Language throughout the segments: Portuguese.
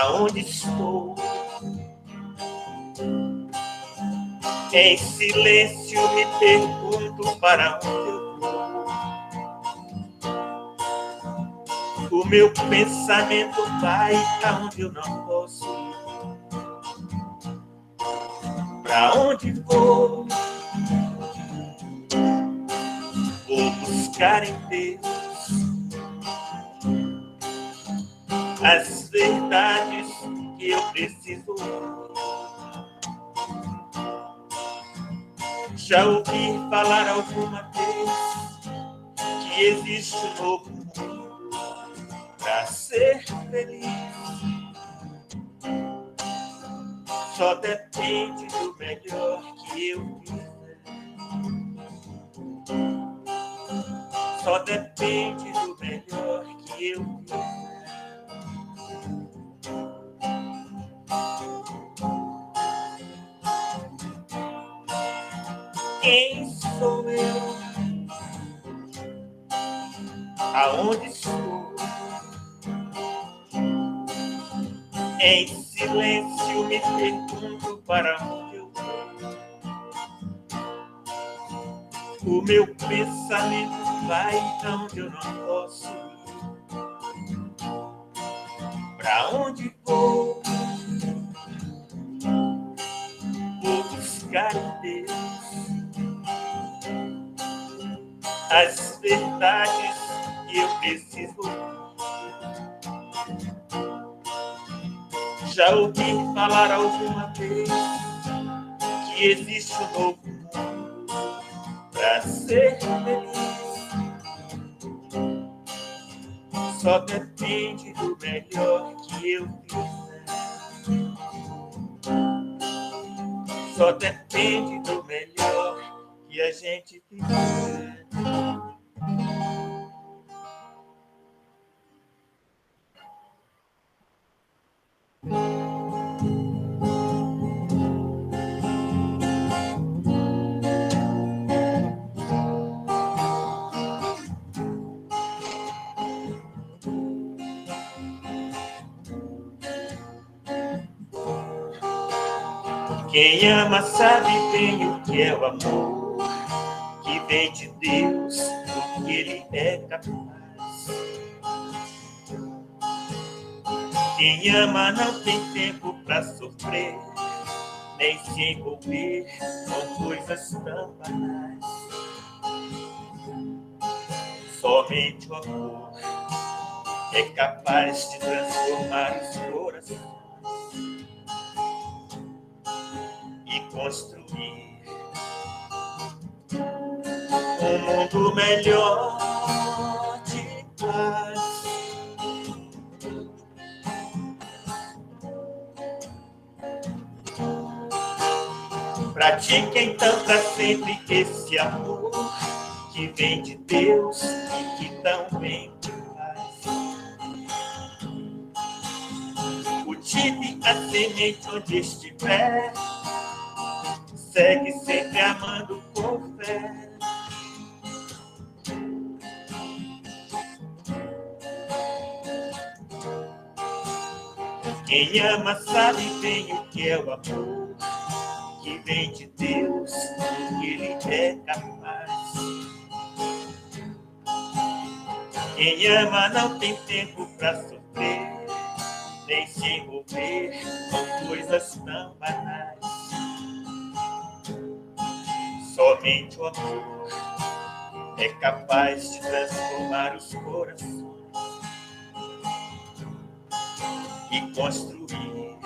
aonde estou. Em silêncio me pergunto para onde eu vou. O meu pensamento vai aonde eu não posso ir. Pra onde vou? Vou buscar em Deus as verdades que eu preciso. Já ouvi falar alguma vez que existe um novo mundo para ser feliz. Só depende do melhor que eu fizer. Só depende do melhor que eu fizer. Quem sou eu? Aonde estou? Em silêncio me pergunto para onde eu vou. O meu pensamento vai aonde eu não posso ir. Pra onde vou? Vou buscar em Deus as verdades que eu preciso. Já ouvi falar alguma vez que existe um novo mundo para ser feliz. Só depende do melhor que eu fizer. Só depende do melhor que a gente fizer. Quem ama sabe bem o que é o amor, que vem de Deus, do que Ele é capaz. Quem ama não tem tempo para sofrer, nem se envolver com coisas tão banais. Somente o amor é capaz de transformar os corações e construir um mundo melhor de paz. Pratique então para sempre esse amor que vem de Deus e que também te faz. Cultive a semente onde estiver, segue sempre amando com fé. Quem ama sabe bem o que é o amor, que vem de Deus, que Ele é capaz. Quem ama não tem tempo para sofrer, nem se envolver com coisas tão banais. Somente o amor é capaz de transformar os corações e construir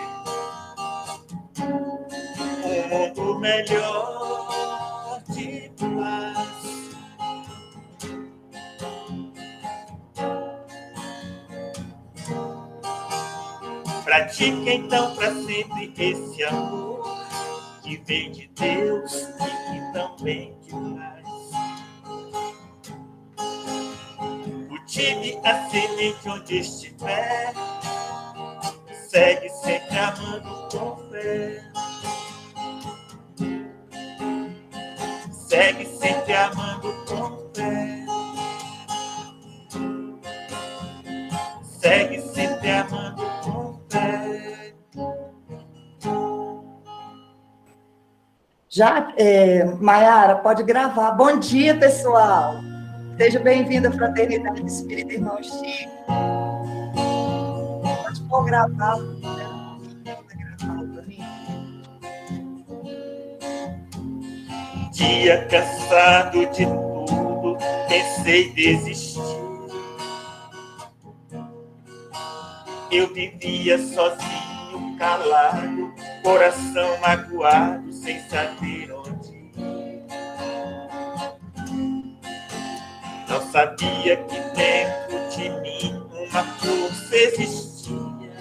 um mundo melhor de paz. Pratique então para sempre esse amor que vem de Deus e que também te faz. Cultive a semente onde estiver, segue sempre amando com fé. Segue sempre amando com fé. Segue sempre amando com fé. Já, Maiara, pode gravar. Bom dia, pessoal. Seja bem-vindo à Fraternidade Espírita Irmão Chico. Pode pôr gravar. Dia cansado de tudo, pensei desistir. Eu vivia sozinho, calado, coração magoado, sem saber onde ir. Não sabia que dentro de mim uma força existia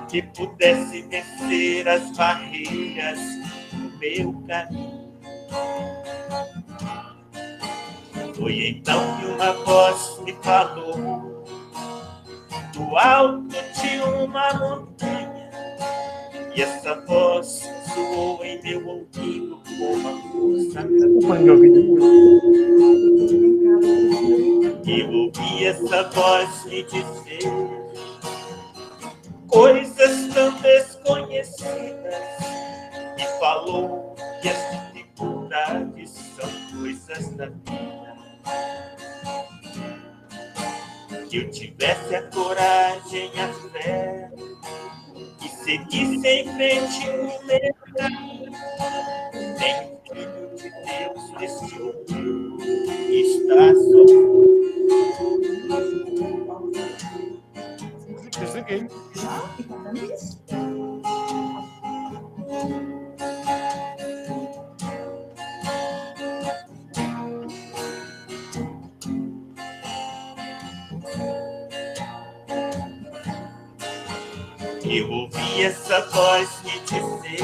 que pudesse vencer as barreiras do meu caminho. Foi então que uma voz me falou do alto de uma montanha, e essa voz soou em meu ouvido com uma força. Eu ouvi essa voz me dizer coisas tão desconhecidas, e falou que as dificuldades são coisas da vida. Que eu tivesse a coragem, a fé, e seguisse em frente o meu caminho. Nem o Filho de Deus neste mundo está Eu ouvi essa voz me dizer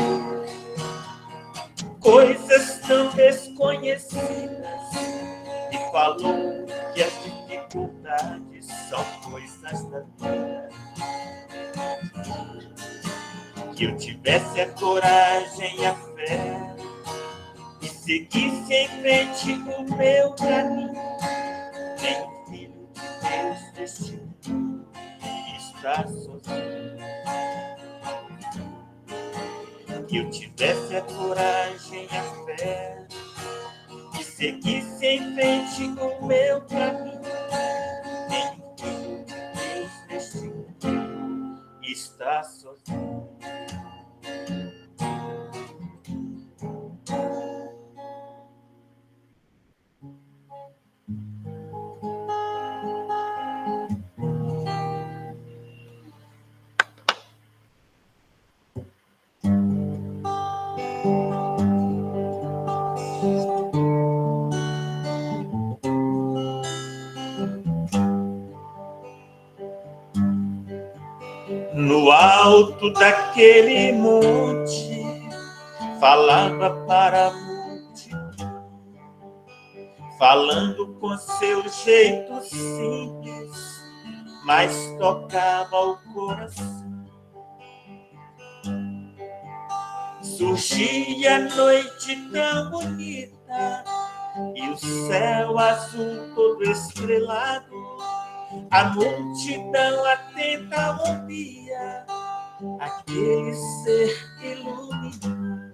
coisas tão desconhecidas, e falou que as dificuldades são coisas da vida. Que eu tivesse a coragem, a fé, e seguisse em frente o meu caminho. Nem o Filho de Deus deste mundo está sozinho. Que eu tivesse a coragem, a fé, e seguisse em frente o meu caminho. Nem o Filho de Deus neste mundo está sozinho. No alto daquele monte, falava para a multidão, falando com seu jeito simples, mas tocava o coração. Surgia a noite tão bonita e o céu azul todo estrelado. A multidão atenta ouvia aquele ser iluminado.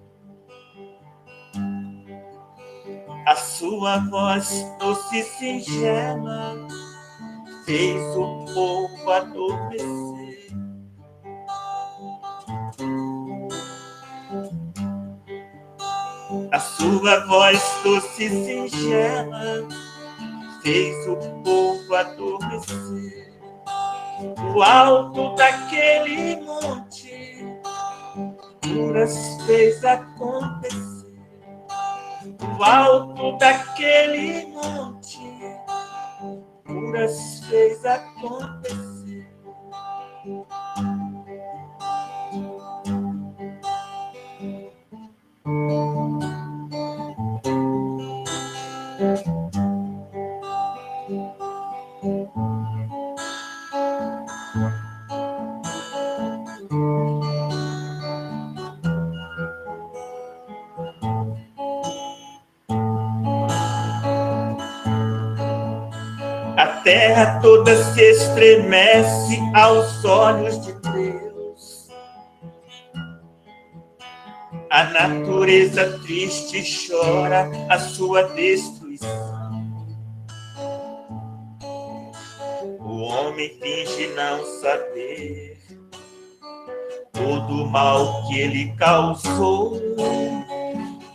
A sua voz doce e singela fez o povo adormecer. A sua voz doce e singela fez o povo adormecer. No alto daquele monte, curas fez acontecer. No alto daquele monte, curas fez acontecer. A terra toda se estremece aos olhos de Deus. A natureza triste chora a sua destruição. O homem finge não saber todo o mal que ele causou,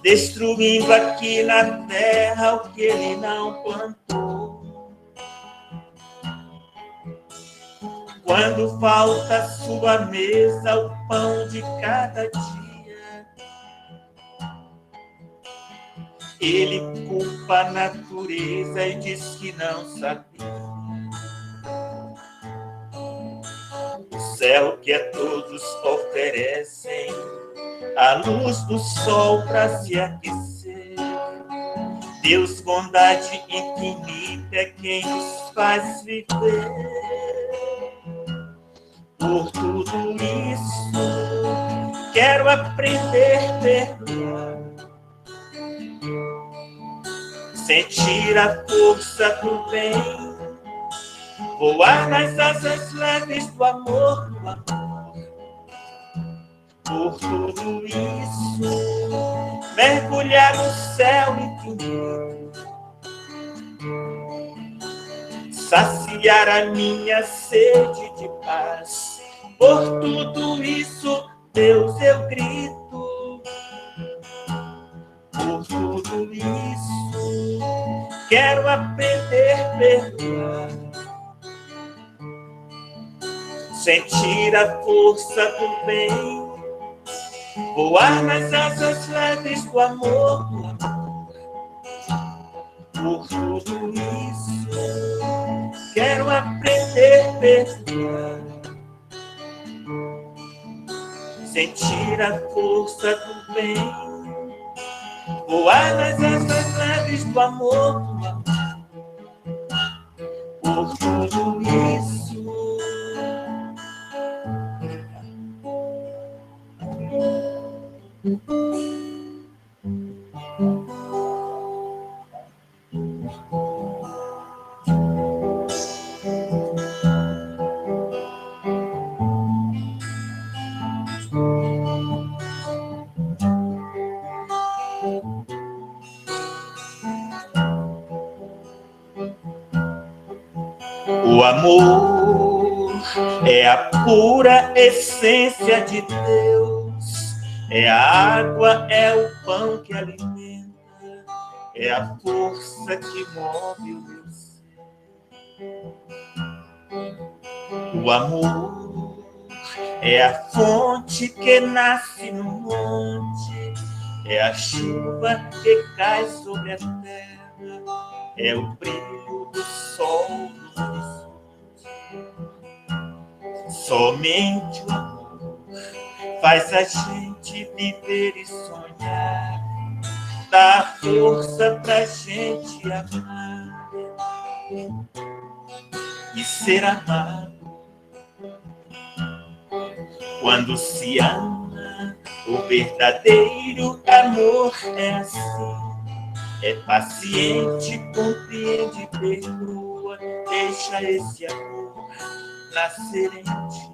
destruindo aqui na terra o que ele não plantou. Quando falta à sua mesa o pão de cada dia, ele culpa a natureza e diz que não sabia. O céu que a todos oferecem a luz do sol para se aquecer. Deus, bondade infinita, é quem nos faz viver. Por tudo isso, quero aprender a perdoar, sentir a força do bem, voar nas asas leves do amor, do amor. Por tudo isso, mergulhar no céu infinito, saciar a minha sede de paz. Por tudo isso, Deus, eu grito. Por tudo isso, quero aprender a perdoar, sentir a força do bem, voar nas asas leves do amor, do amor. Por tudo isso, quero aprender a perdoar, sentir a força do bem, voar nas asas leves do amor, do amor. Por tudo isso, o amor é a pura essência de Deus, é a água, é o pão que alimenta, é a força que move o meu ser. O amor é a fonte que nasce no monte, é a chuva que cai sobre a terra, é o brilho do sol no horizonte. Somente o amor faz a gente viver e sonhar, dá força pra gente amar e ser amado. Quando se ama, o verdadeiro amor é assim, é paciente, compreende, perdoa, deixa esse amor nascer em ti.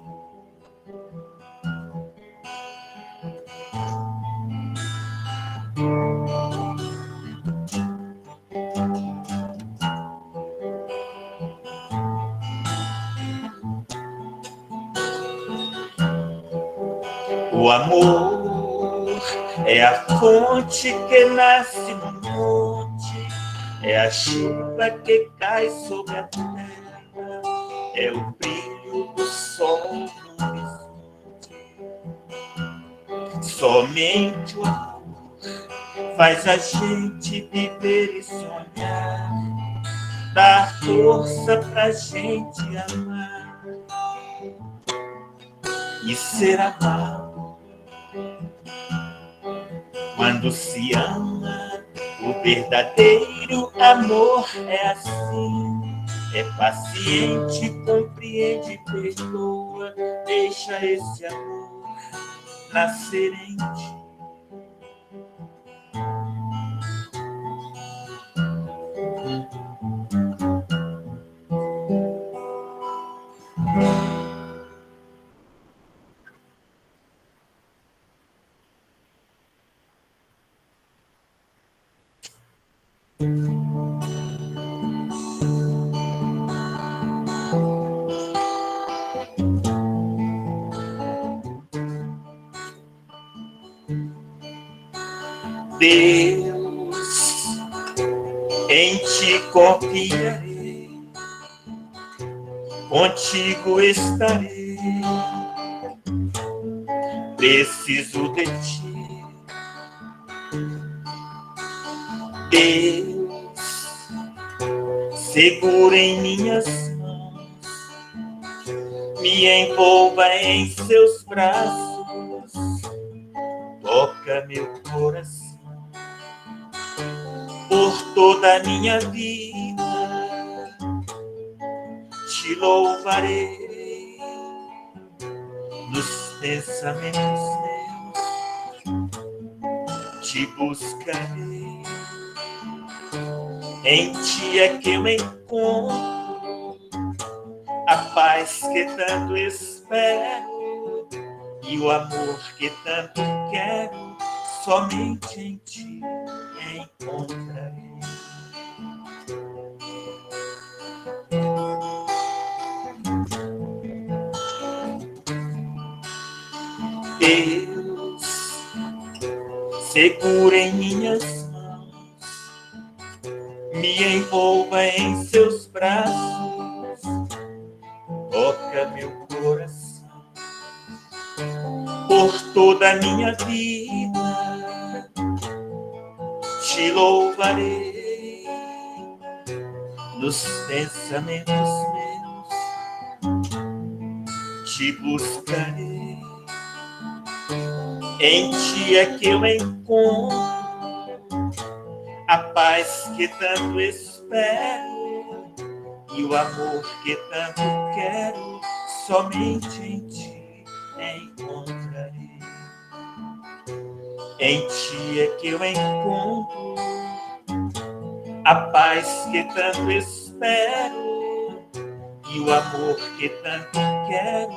O amor é a fonte que nasce no monte, é a chuva que cai sobre a terra, é o brilho do sol no horizonte. Somente o amor faz a gente viver e sonhar, dá força pra gente amar e ser amado. Quando se ama, o verdadeiro amor é assim, é paciente, compreende, perdoa, deixa esse amor nascer em ti. Deus, em ti confiarei, contigo estarei, preciso de ti. Deus, segura em minhas mãos, me envolva em seus braços, toca meu coração. Por toda a minha vida te louvarei, nos pensamentos meus te buscarei. Em ti é que eu encontro a paz que tanto espero e o amor que tanto quero, somente em ti encontrarei. Deus, segura em minhas mãos, me envolva em seus braços, toca meu coração. Por toda a minha vida te louvarei, nos pensamentos meus te buscarei. Em ti é que eu encontro a paz que tanto espero e o amor que tanto quero, somente em ti encontrarei. Em ti é que eu encontro a paz que tanto espero e o amor que tanto quero,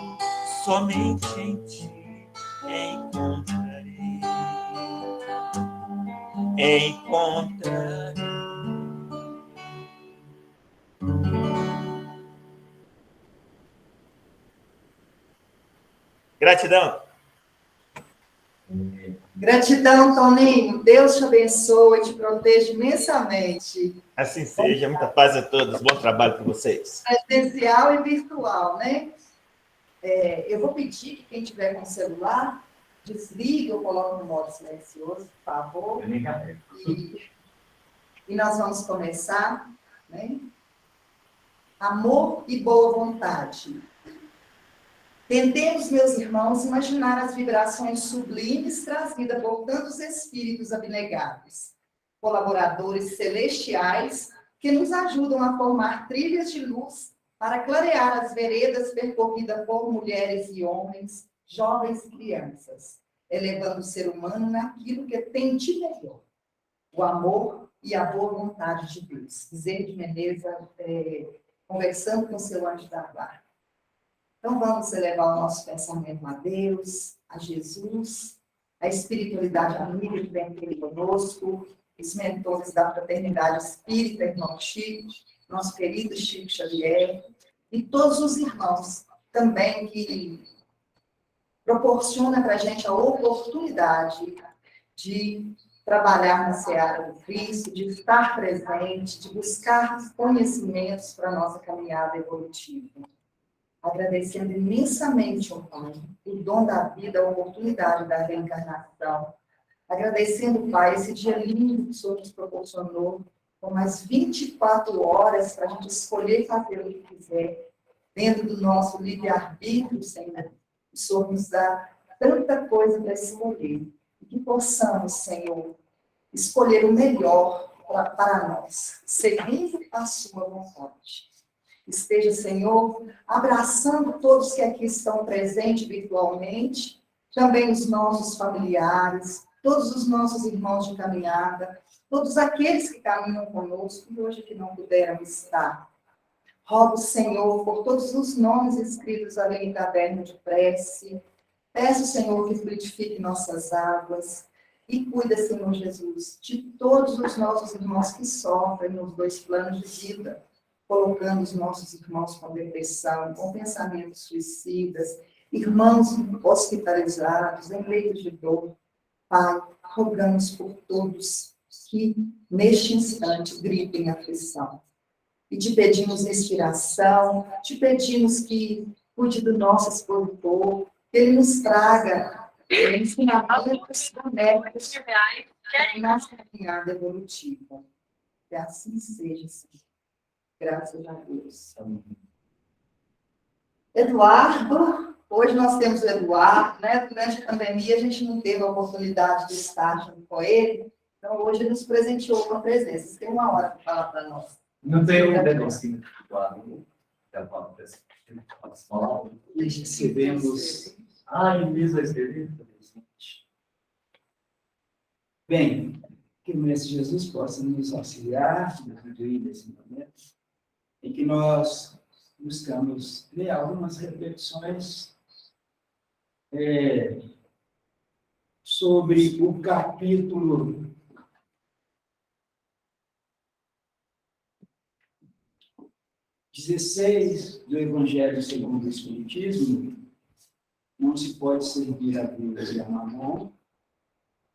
somente em ti encontrarei. Encontrarei. Gratidão. Gratidão, Toninho. Deus te abençoe e te proteja imensamente. Assim seja. Muita paz a todos. Bom trabalho para vocês. Presencial e virtual, né? Eu vou pedir que quem tiver com celular, desligue ou coloque no modo silencioso, por favor. E nós vamos começar, né? Amor e boa vontade. Tentemos, meus irmãos, imaginar as vibrações sublimes trazidas por tantos espíritos abnegados, colaboradores celestiais que nos ajudam a formar trilhas de luz para clarear as veredas percorridas por mulheres e homens, jovens e crianças, elevando o ser humano naquilo que tem de melhor, o amor e a boa vontade de Deus. Zé de Menezes, conversando com seu anjo da guarda. Então, vamos elevar o nosso pensamento a Deus, a Jesus, a espiritualidade amiga que vem aqui conosco, os mentores da Fraternidade Espírita, irmão Chico, nosso querido Chico Xavier, e todos os irmãos também que proporcionam para a gente a oportunidade de trabalhar na seara do Cristo, de estar presente, de buscar conhecimentos para a nossa caminhada evolutiva. Agradecendo imensamente ao Pai o dom da vida, a oportunidade da reencarnação. Agradecendo, Pai, esse dia lindo que o Senhor nos proporcionou, com mais 24 horas para a gente escolher fazer o que quiser, dentro do nosso livre-arbítrio, Senhor. O Senhor nos dá tanta coisa para escolher. E que possamos, Senhor, escolher o melhor para nós, segundo a sua vontade. Esteja, Senhor, abraçando todos que aqui estão presentes virtualmente, também os nossos familiares, todos os nossos irmãos de caminhada, todos aqueles que caminham conosco e hoje que não puderam estar. Rogo, Senhor, por todos os nomes escritos ali em caderno de prece. Peço, Senhor, que fluidifique nossas águas. E cuida, Senhor Jesus, de todos os nossos irmãos que sofrem nos 2 planos de vida, colocando os nossos irmãos com depressão, com pensamentos suicidas, irmãos hospitalizados, em leitos de dor. Pai, rogamos por todos que, neste instante, gritem aflição. E te pedimos inspiração, te pedimos que cuide do nosso expositor, que ele nos traga ensinamentos benéficos na caminhada evolutiva. Que assim seja, Senhor. Graças a Deus. Eduardo, hoje nós temos o Eduardo, né? Durante a pandemia a gente não teve a oportunidade de estar junto com ele, então hoje ele nos presenteou com a presença. Você tem 1 hora para falar para nós. Não tem um negocinho do lado. Recebemos. Luiz vai escrever. Bem, que o Mestre Jesus possa nos auxiliar, nos incluir nesse momento, em que nós buscamos ler algumas reflexões sobre o capítulo 16 do Evangelho segundo o Espiritismo. Não se pode servir a Deus e a Mamon.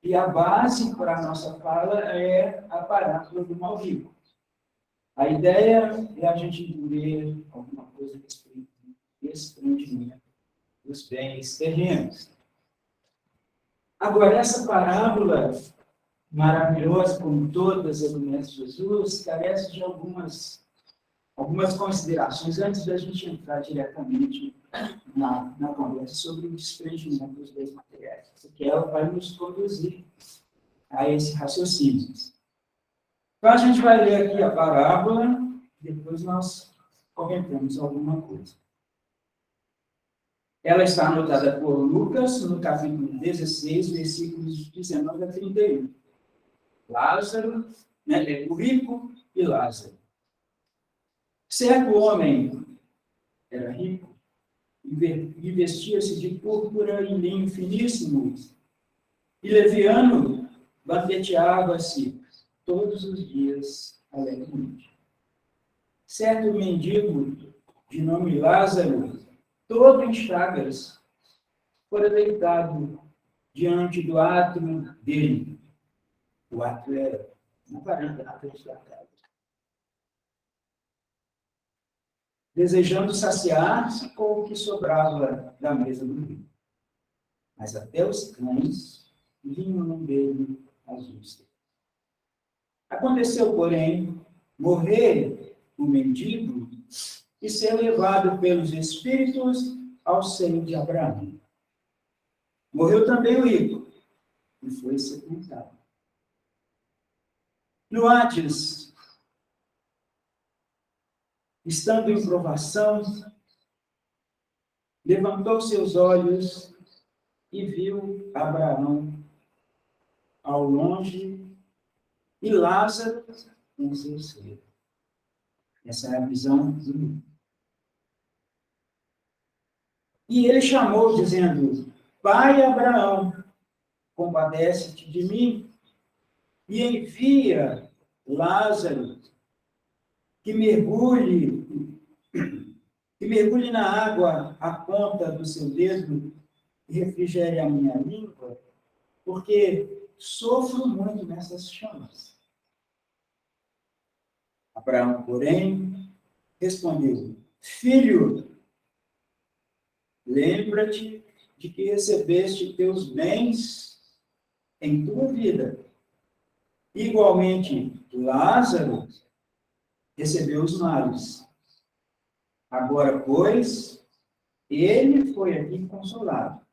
E a base para a nossa fala é a parábola do mal rico. A ideia é a gente entender alguma coisa a respeito do desprendimento dos bens terrenos. Agora, essa parábola maravilhosa, como todas as do Mestre Jesus, carece de algumas considerações antes da gente entrar diretamente na conversa sobre o desprendimento dos bens materiais, porque ela vai nos conduzir a esse raciocínio. Então, a gente vai ler aqui a parábola, depois nós comentamos alguma coisa. Ela está anotada por Lucas, no capítulo 16, versículos 19 a 31. Lázaro, o rico e Lázaro. Certo homem era rico e vestia-se de púrpura e linho finíssimo, e leviano banqueteava-se todos os dias alegremente. Certo mendigo, de nome Lázaro, todo em chagas, fora deitado diante do átrio dele. O átrio era na varanda da casa. Desejando saciar-se com o que sobrava da mesa do rico. Mas até os cães vinham dele às vistas. Aconteceu, porém, morrer o mendigo e ser levado pelos espíritos ao seio de Abraão. Morreu também o rico e foi sepultado. No Hades, estando em provação, levantou seus olhos e viu Abraão ao longe e Lázaro em seu seio. Essa é a visão do rico. E ele chamou, dizendo: Pai Abraão, compadece-te de mim e envia Lázaro que mergulhe na água a ponta do seu dedo e refrigere a minha língua, porque sofro muito nessas chamas. Abraão, porém, respondeu: Filho, lembra-te de que recebeste teus bens em tua vida. Igualmente, Lázaro recebeu os males. Agora, pois, ele foi aqui consolado,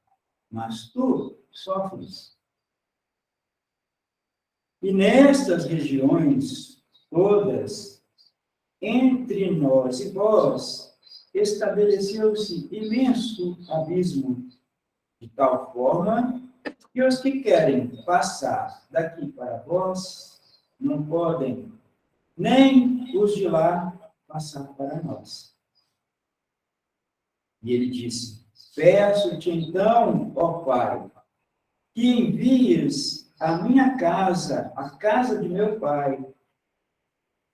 mas tu sofres. E nestas regiões todas, entre nós e vós, estabeleceu-se imenso abismo, de tal forma que os que querem passar daqui para vós não podem, nem os de lá passar para nós. E ele disse: Peço-te então, ó Pai, que envies a minha casa, a casa de meu pai,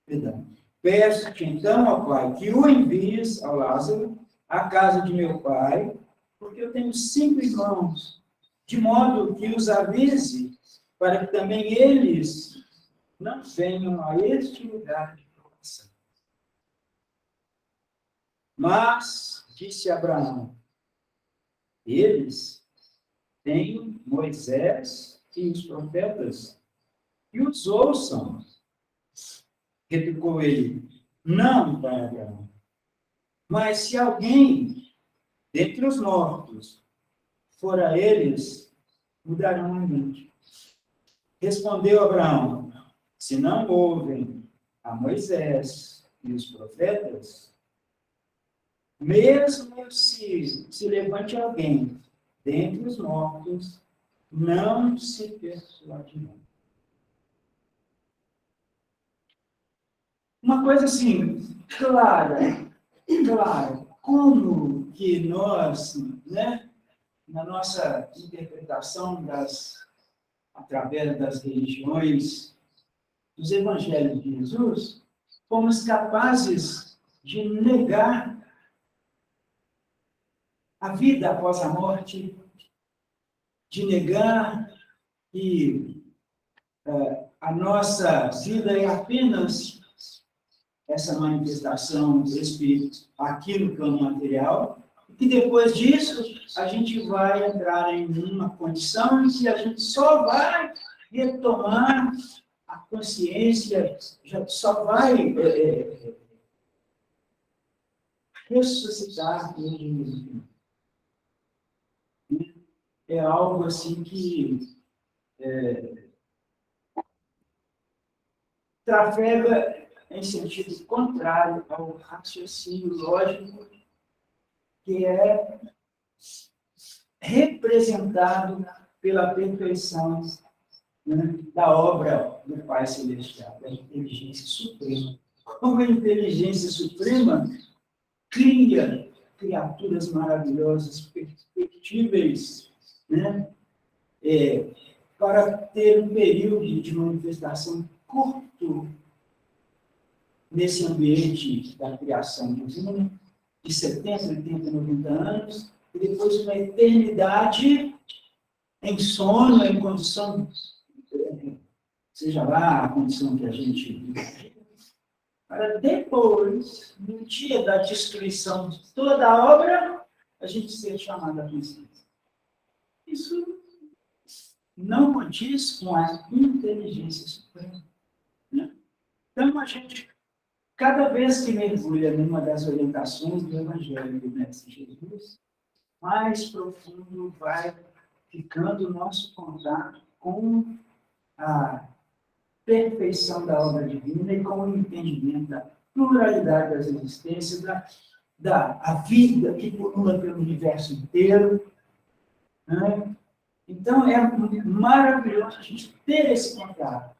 perdão, peço-te então, ó Pai, que o envies ao Lázaro, à casa de meu pai, porque eu tenho 5 irmãos, de modo que os avise, para que também eles não venham a este lugar de provação. Mas, disse Abraão, eles têm Moisés e os profetas, e os ouçam. Replicou ele, não, pai Abraão. Mas se alguém dentre os mortos for a eles, mudarão a mente. Respondeu Abraão, se não ouvem a Moisés e os profetas, mesmo se levante alguém dentre os mortos, não se persuadirão. Uma coisa assim, clara, como que nós, né, na nossa interpretação através das religiões, dos evangelhos de Jesus, fomos capazes de negar a vida após a morte, de negar que a nossa vida é apenas essa manifestação do Espírito aqui no plano material, e depois disso a gente vai entrar em uma condição em que a gente só vai retomar a consciência, já só vai ressuscitar o mesmo. É algo assim que trafega em sentido contrário ao raciocínio lógico que é representado pela perfeição, né, da obra do Pai Celestial, da inteligência suprema. Como a inteligência suprema cria criaturas maravilhosas, perfectíveis, né, para ter um período de manifestação curto nesse ambiente da criação divina, de 70, 80, 90 anos, e depois uma eternidade em sono, em condição, seja lá a condição que a gente vive, para depois, no dia da destruição de toda a obra, a gente ser chamado a consciência. Isso não condiz com a inteligência suprema, né? Então, a gente, cada vez que mergulha numa das orientações do Evangelho do Mestre Jesus, mais profundo vai ficando o nosso contato com a perfeição da obra divina e com o entendimento da pluralidade das existências, da vida que pulula pelo universo inteiro, né? Então, é maravilhoso a gente ter esse contato.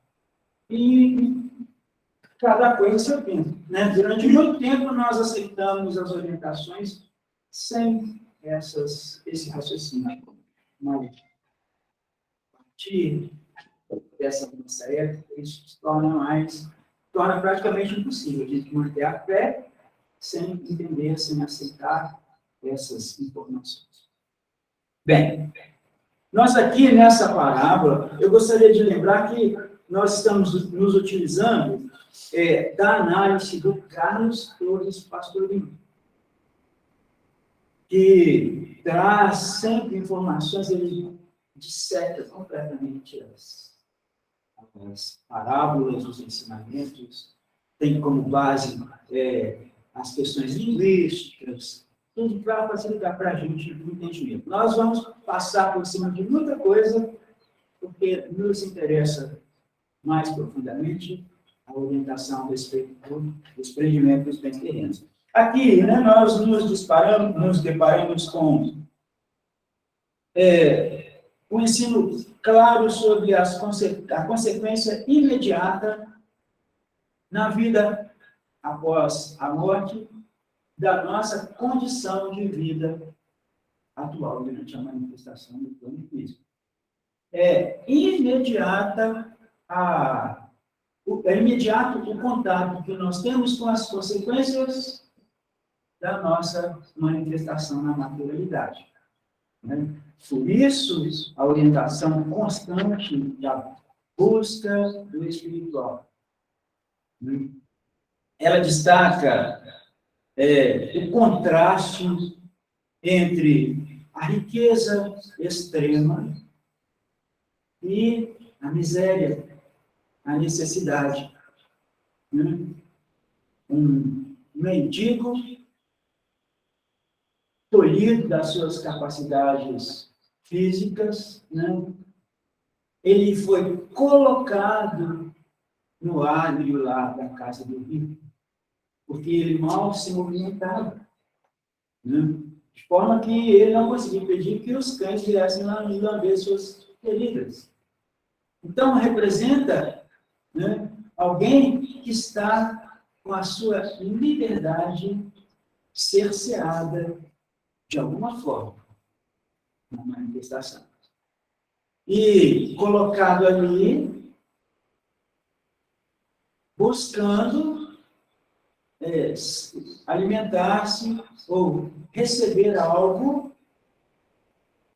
E cada coisa seu tempo, né? Durante muito tempo, nós aceitamos as orientações sem esse raciocínio. Mas, a partir dessa nossa época, isso se torna praticamente impossível a gente manter a fé sem entender, sem aceitar essas informações. Bem, nós aqui nessa parábola, eu gostaria de lembrar que nós estamos nos utilizando da análise do Carlos Torres Pastorino, que traz sempre informações, ele disseca completamente as parábolas, os ensinamentos, tem como base as questões linguísticas, tudo para facilitar para a gente o entendimento. Nós vamos passar por cima de muita coisa, porque nos interessa mais profundamente a orientação a respeito do desprendimento dos bens terrenos. Aqui, né, nós nos deparamos com um ensino claro sobre a consequência imediata na vida após a morte da nossa condição de vida atual durante a manifestação do plano físico. é imediata é imediato o contato que nós temos com as consequências da nossa manifestação na materialidade. Né? Por isso, a orientação constante da busca do espiritual. Ela destaca o contraste entre a riqueza extrema e a miséria, a necessidade. Um mendigo tolhido das suas capacidades físicas, ele foi colocado no ádrio lá da casa do rico, porque ele mal se movimentava, de forma que ele não conseguia pedir que os cães viessem lá e lamber suas feridas. Então, representa alguém que está com a sua liberdade cerceada de alguma forma na manifestação. E colocado ali, buscando alimentar-se ou receber algo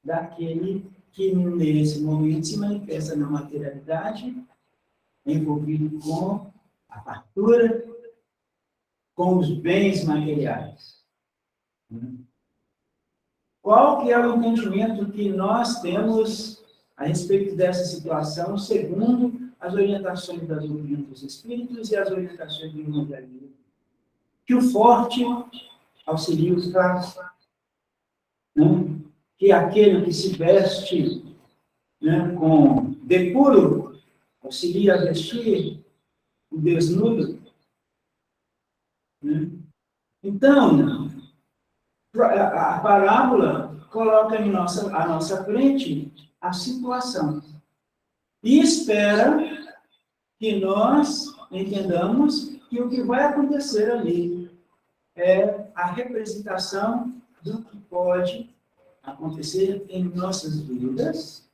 daquele que nesse momento se manifesta na materialidade, envolvido com a fartura, com os bens materiais. Qual que é o entendimento que nós temos a respeito dessa situação, segundo as orientações das doutrinas dos Espíritos e as orientações do Evangelho? Que o forte auxilia os fracos, que aquele que se veste com decoro auxilia a vestir o desnudo. Então, a parábola coloca à nossa frente a situação e espera que nós entendamos que o que vai acontecer ali é a representação do que pode acontecer em nossas vidas,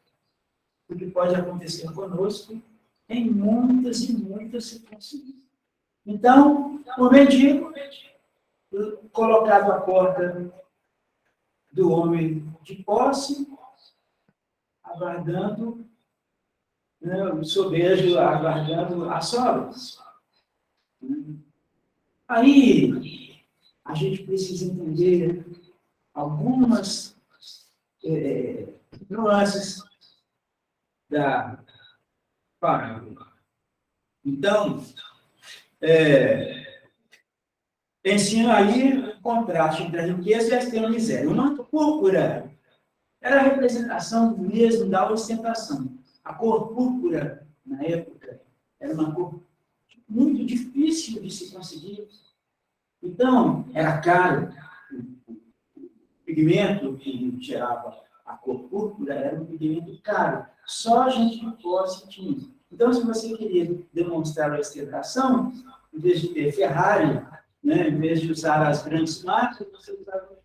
o que pode acontecer conosco em muitas e muitas circunstâncias. Então, o mendigo, colocado à porta do homem de posse, aguardando o sobejo, aguardando as sobras. Aí, a gente precisa entender algumas nuances da parábola. Então, ensina aí o contraste entre a riqueza e a extrema miséria. O manto púrpura era a representação mesmo da ostentação. A cor púrpura, na época, era uma cor muito difícil de se conseguir. Então, era caro. O pigmento que gerava a cor púrpura era um pigmento caro. Só a gente de posse tinha. Então, se você queria demonstrar a ostentação, em vez de ter Ferrari, em vez de usar as grandes marcas, você usava o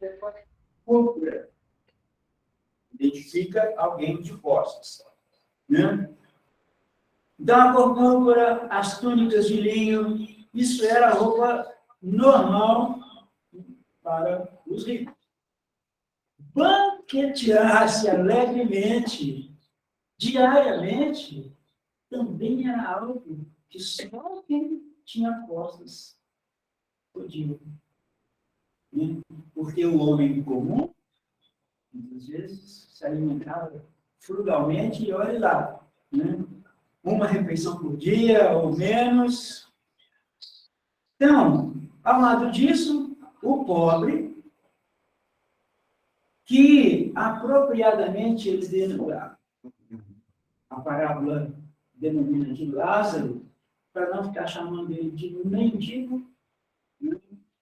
púrpura. Identifica alguém de posses. Então, a cor púrpura, as túnicas de linho, isso era a roupa normal para os ricos. Banquetear-se alegremente, diariamente, também era algo que só quem tinha posses podia. Porque o homem comum, muitas vezes, se alimentava frugalmente e olhe lá, uma refeição por dia ou menos. Então, ao lado disso, o pobre, que apropriadamente eles denominaram, a parábola denomina de Lázaro, para não ficar chamando ele de mendigo.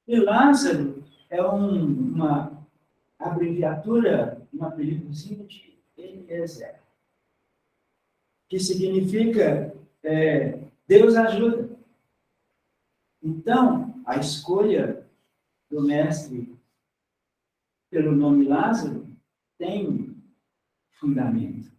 E Lázaro é uma abreviatura, um apelidozinho de Eliezer, que significa Deus ajuda. Então, a escolha do mestre pelo nome Lázaro tem fundamento.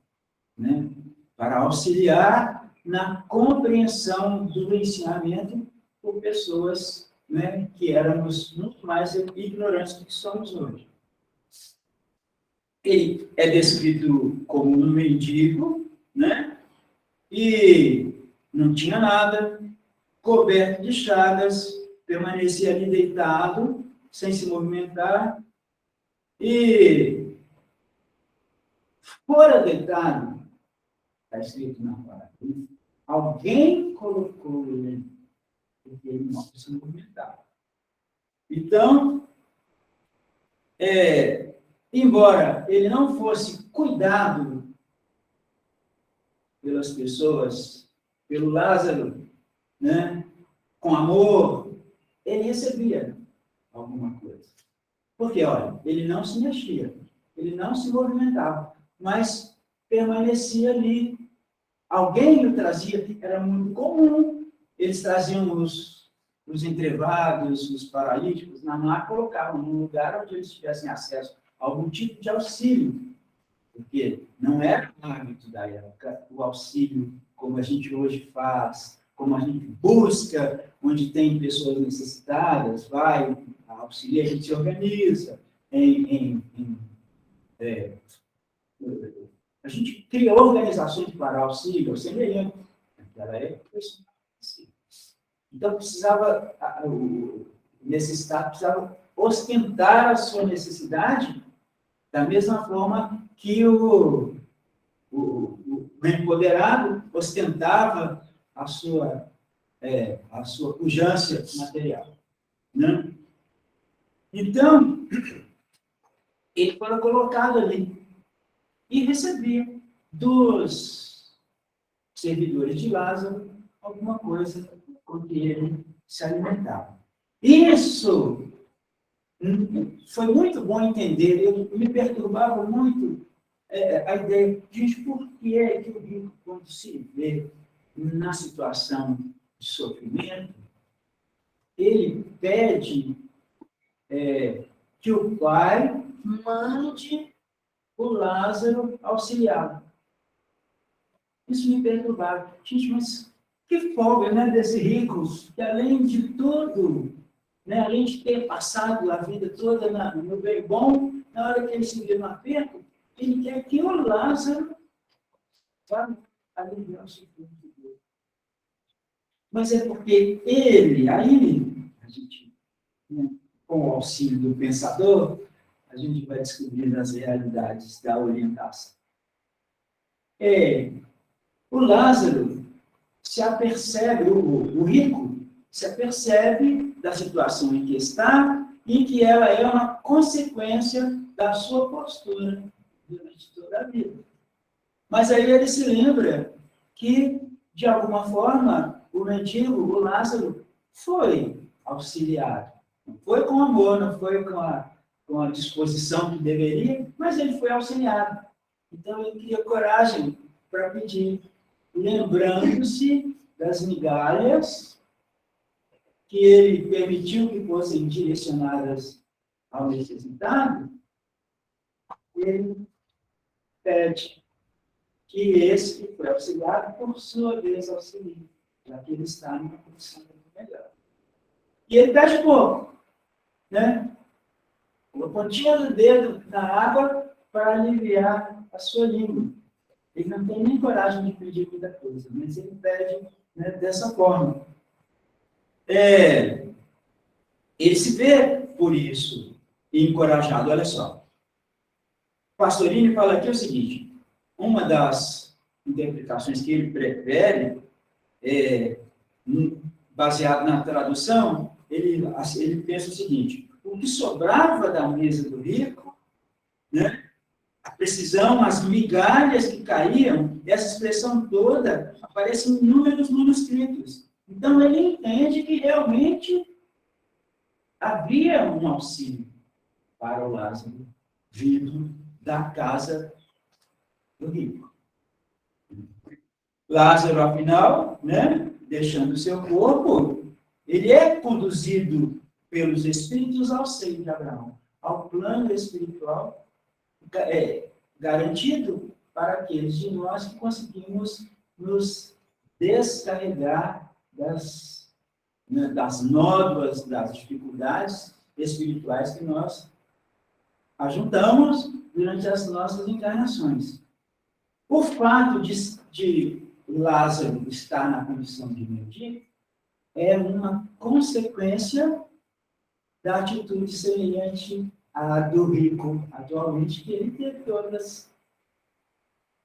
né, para auxiliar na compreensão do ensinamento por pessoas, né, que éramos muito mais ignorantes do que somos hoje. Ele é descrito como um mendigo, né, e não tinha nada, coberto de chagas, permanecia ali deitado, sem se movimentar, e fora deitado, está escrito na palavra, alguém colocou ele, porque ele não se movimentava. Então, embora ele não fosse cuidado pelas pessoas, pelo Lázaro, né, com amor, ele recebia alguma coisa. Porque, olha, ele não se mexia, ele não se movimentava, mas permanecia ali. Alguém o trazia, era muito comum, eles traziam os entrevados, os paralíticos, na maca, colocavam num lugar onde eles tivessem acesso a algum tipo de auxílio, porque não era o hábito da época o auxílio como a gente hoje faz, como a gente busca, onde tem pessoas necessitadas, vai, auxilia, a gente se organiza, a gente cria organizações para auxílio, semelhante. Naquela época, isso não. Então, precisava, o necessitado precisava ostentar a sua necessidade da mesma forma que o empoderado ostentava a sua pujança material. Né? Então, ele foi colocado ali e recebia dos servidores de Lázaro alguma coisa com que ele se alimentava. Isso foi muito bom entender, me perturbava muito a ideia de por que é que o rico, quando se vê na situação de sofrimento, ele pede que o pai mande o Lázaro auxiliá-lo. Isso me perturbava. Gente, mas que folga, né, desse rico, que além de tudo, né, além de ter passado a vida toda no bem bom, na hora que ele se vê no aperto, ele quer que o Lázaro vá aliviar o sofrimento dele. Mas é porque ele, aí, a gente, né, com o auxílio do pensador, a gente vai descobrindo as realidades da orientação. O Lázaro se apercebe, o rico se apercebe da situação em que está e que ela é uma consequência da sua postura durante toda a vida. Mas aí ele se lembra que, de alguma forma, o mendigo, o Lázaro, foi auxiliado. Não foi com amor, não foi com a disposição que deveria, mas ele foi auxiliado. Então, ele cria coragem para pedir, lembrando-se das migalhas que ele permitiu que fossem direcionadas ao necessitado, ele pede que esse que foi auxiliado, por sua vez, auxilie, já que ele está numa condição muito melhor. E ele pede pouco, né? A pontinha do dedo na água para aliviar a sua língua. Ele não tem nem coragem de pedir muita coisa, mas ele pede, né, dessa forma. Ele se vê, por isso, encorajado. Olha só. Pastorini fala aqui o seguinte, uma das interpretações que ele prefere, baseado na tradução, ele pensa o seguinte, o que sobrava da mesa do rico, né, a precisão, as migalhas que caíam, essa expressão toda aparece em inúmeros manuscritos. Então, ele entende que realmente havia um auxílio para o Lázaro vindo da casa do rico. Lázaro, afinal, né, deixando o seu corpo, ele é conduzido pelos Espíritos ao seio de Abraão, ao plano espiritual, garantido para aqueles de nós que conseguimos nos descarregar das nódoas, das dificuldades espirituais que nós ajuntamos durante as nossas encarnações. O fato de Lázaro estar na condição de mendigo é uma consequência da atitude semelhante à do rico atualmente, que ele teve todas as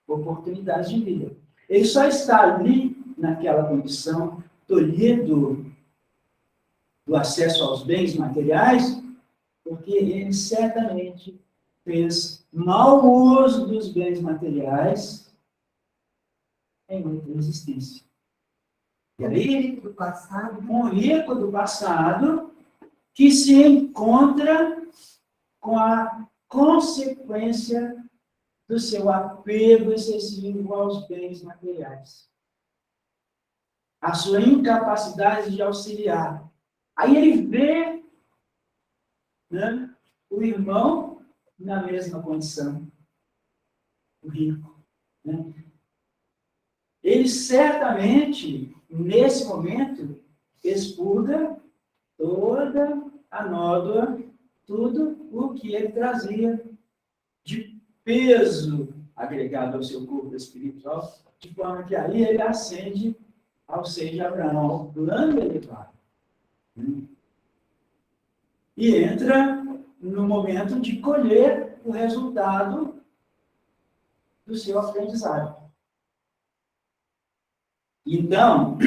oportunidades de vida. Ele só está ali, naquela condição, tolhido do acesso aos bens materiais, porque ele certamente fez mau uso dos bens materiais em outra existência. E aí, um rico do passado que se encontra com a consequência do seu apego excessivo aos bens materiais. A sua incapacidade de auxiliar. Aí ele vê, né, o irmão na mesma condição, o rico. Né? Ele certamente, nesse momento, expurga toda a nódoa, tudo o que ele trazia de peso agregado ao seu corpo espiritual, de forma que aí ele ascende ao seio de Abraão, ao plano elevado. E entra no momento de colher o resultado do seu aprendizado. Então,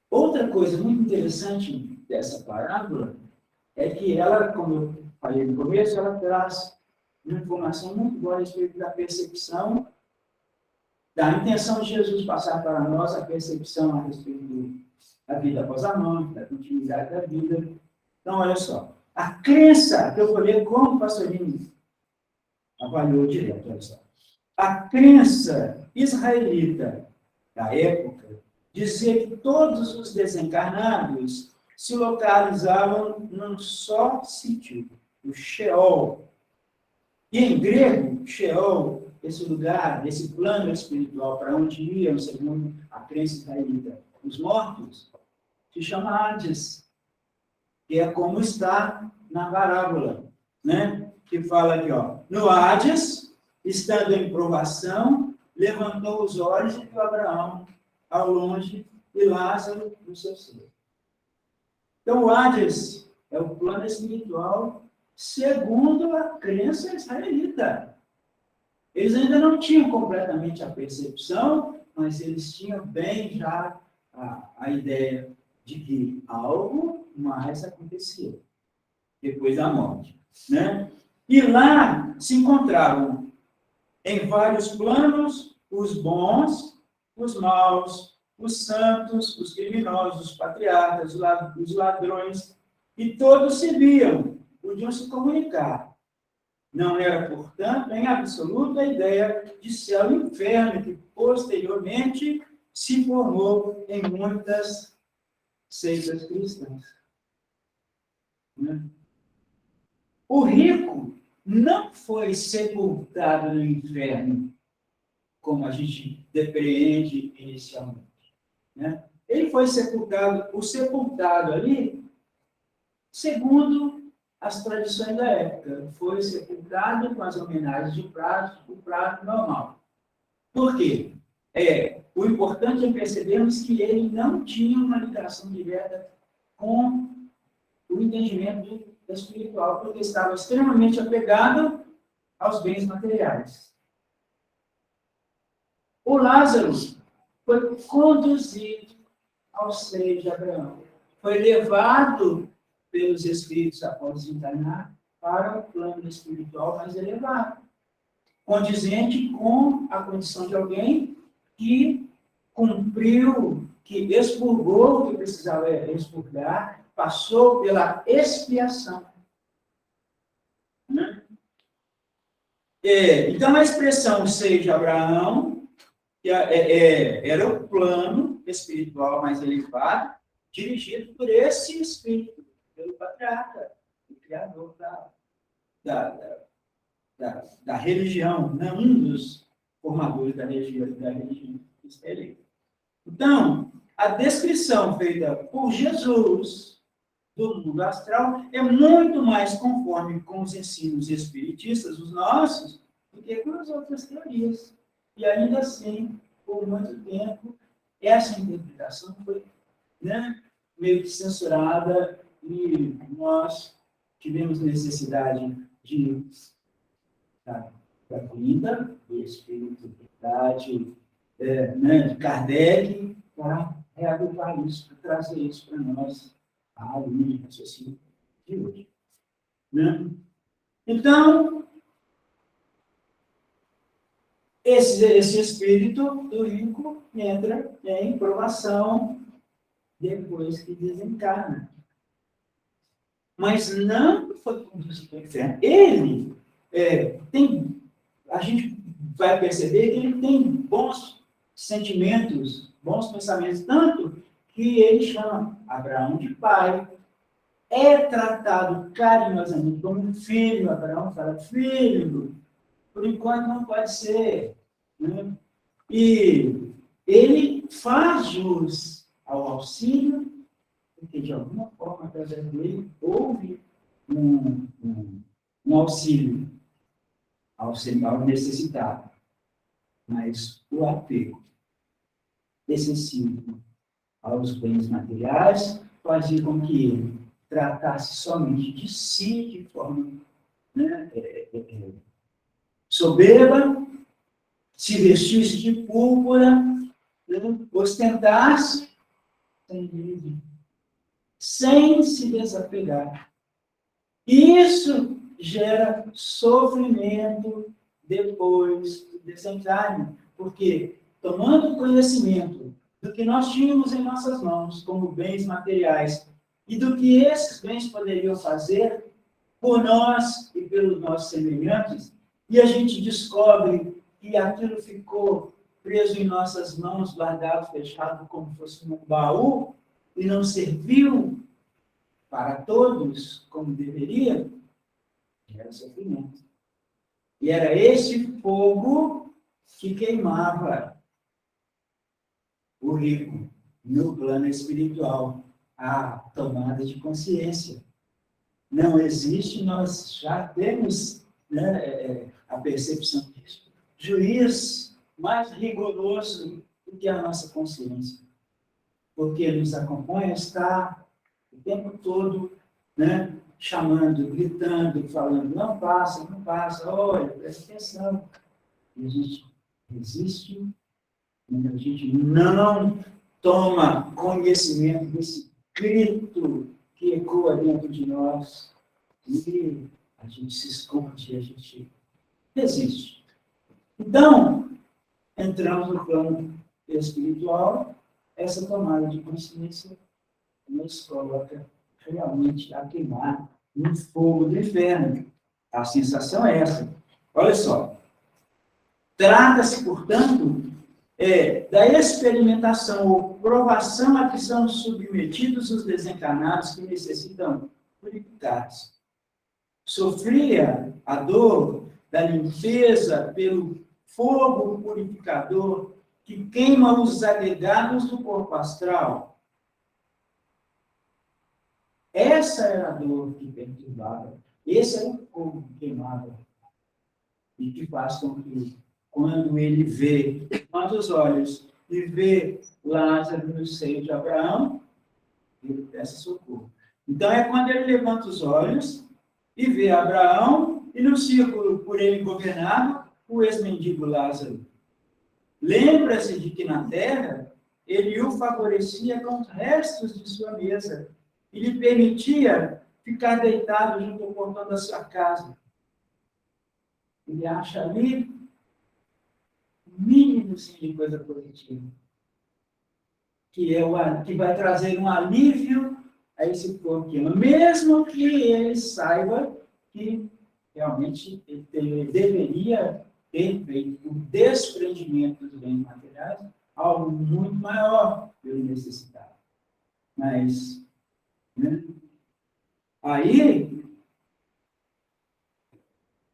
outra coisa muito interessante dessa parábola é que ela, como eu falei no começo, ela traz uma informação muito boa a respeito da percepção, da intenção de Jesus passar para nós a percepção a respeito da vida após a morte, da continuidade da vida. Então, olha só, a crença, que eu vou ler como o pastorinho avaliou direto, olha só. A crença israelita da época dizia que todos os desencarnados se localizavam num só sítio, o Sheol. E em grego, Sheol, esse lugar, esse plano espiritual para onde iam, segundo a crença israelita, os mortos, se chama Hades, que é como está na parábola, né? Que fala aqui, ó, no Hades, estando em provação, levantou os olhos e viu Abraão ao longe e Lázaro no seu seio. Então, o Hades é o plano espiritual segundo a crença israelita. Eles ainda não tinham completamente a percepção, mas eles tinham bem já a ideia de que algo mais acontecia depois da morte, né? E lá se encontravam em vários planos os bons, os maus, os santos, os criminosos, os patriarcas, os ladrões, e todos se viam, podiam se comunicar. Não era, portanto, em absoluto a ideia de céu e inferno, que posteriormente se formou em muitas seitas cristãs. O rico não foi sepultado no inferno, como a gente depreende inicialmente. Né? Ele foi sepultado, o sepultado ali, segundo as tradições da época, foi sepultado com as homenagens de prato, o prato normal. Por quê? O importante é percebermos que ele não tinha uma ligação direta com o entendimento espiritual, porque estava extremamente apegado aos bens materiais. O Lázaro foi conduzido ao seio de Abraão. Foi levado pelos espíritos após desencarnar para o plano espiritual mais elevado, condizente com a condição de alguém que cumpriu, que expurgou o que precisava expurgar, passou pela expiação. Então, a expressão seio de Abraão era o plano espiritual mais elevado, dirigido por esse espírito, pelo patriarca, o criador da religião, né? Um dos formadores da religião israelita. Então, a descrição feita por Jesus do mundo astral é muito mais conforme com os ensinos espiritistas, os nossos, do que com as outras teorias. E ainda assim, por muito tempo, essa interpretação foi, né, meio que censurada e nós tivemos necessidade da vinda do Espírito de verdade, né, de Kardec, para reavivar isso, para trazer isso para nós, a linha de raciocínio de hoje. Né? Então, esse espírito do rico entra em provação depois que desencarna. Mas não foi conduzido para o inferno. Ele a gente vai perceber que ele tem bons sentimentos, bons pensamentos, tanto que ele chama Abraão de pai, é tratado carinhosamente como um filho. Abraão fala, filho, por enquanto não pode ser. Né? E ele faz jus ao auxílio, porque de alguma forma, através dele, houve um auxílio ao necessitado. Mas o apego excessivo aos bens materiais fazia com que ele tratasse somente de si de forma, né, soberba, se vestisse de púrpura, né, ostentasse sem se desapegar. Isso gera sofrimento depois do desencarne, porque tomando conhecimento do que nós tínhamos em nossas mãos como bens materiais e do que esses bens poderiam fazer por nós e pelos nossos semelhantes, e a gente descobre que aquilo ficou preso em nossas mãos, guardado, fechado, como fosse um baú, e não serviu para todos como deveria, era sofrimento. E era esse fogo que queimava o rico no plano espiritual, a tomada de consciência. Não existe, nós já temos, né, a percepção disso. Juiz mais rigoroso do que a nossa consciência, porque nos acompanha, está o tempo todo, né, chamando, gritando, falando, não passa, olha, presta atenção. E a gente resiste, a gente não toma conhecimento desse grito que ecoa dentro de nós, e a gente se esconde, a gente resiste. Então, entramos no plano espiritual, essa tomada de consciência nos coloca realmente a queimar no fogo do inferno. A sensação é essa. Olha só. Trata-se, portanto, da experimentação ou provação a que são submetidos os desencarnados que necessitam purificar-se. Sofria a dor da limpeza pelo fogo purificador que queima os agregados do corpo astral. Essa era a dor que perturbava. Esse era o fogo que queimava. E que faz com que, quando ele vê, quando os olhos, e vê Lázaro no seio de Abraão, ele peça socorro. Então, é quando ele levanta os olhos e vê Abraão, e no círculo por ele governado, o ex-mendigo Lázaro. Lembra-se de que na terra, ele o favorecia com os restos de sua mesa, e lhe permitia ficar deitado junto ao portão da sua casa. Ele acha ali o mínimo de coisa positiva, que vai trazer um alívio a esse corpo, mesmo que ele saiba que realmente ele deveria ter feito o desprendimento dos bens materiais, algo muito maior pelo necessitado. Mas, né, aí,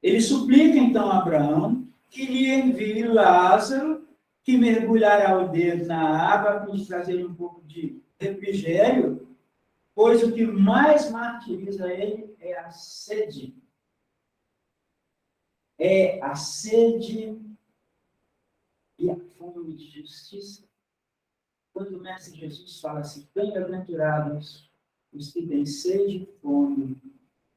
Ele suplica, então, a Abraão que lhe envie Lázaro, que mergulhará o dedo na água, a fim de trazer um pouco de refrigério, pois o que mais martiriza ele é a sede. É a sede e a fome de justiça. Quando o Mestre Jesus fala assim, bem-aventurados os que têm sede e fome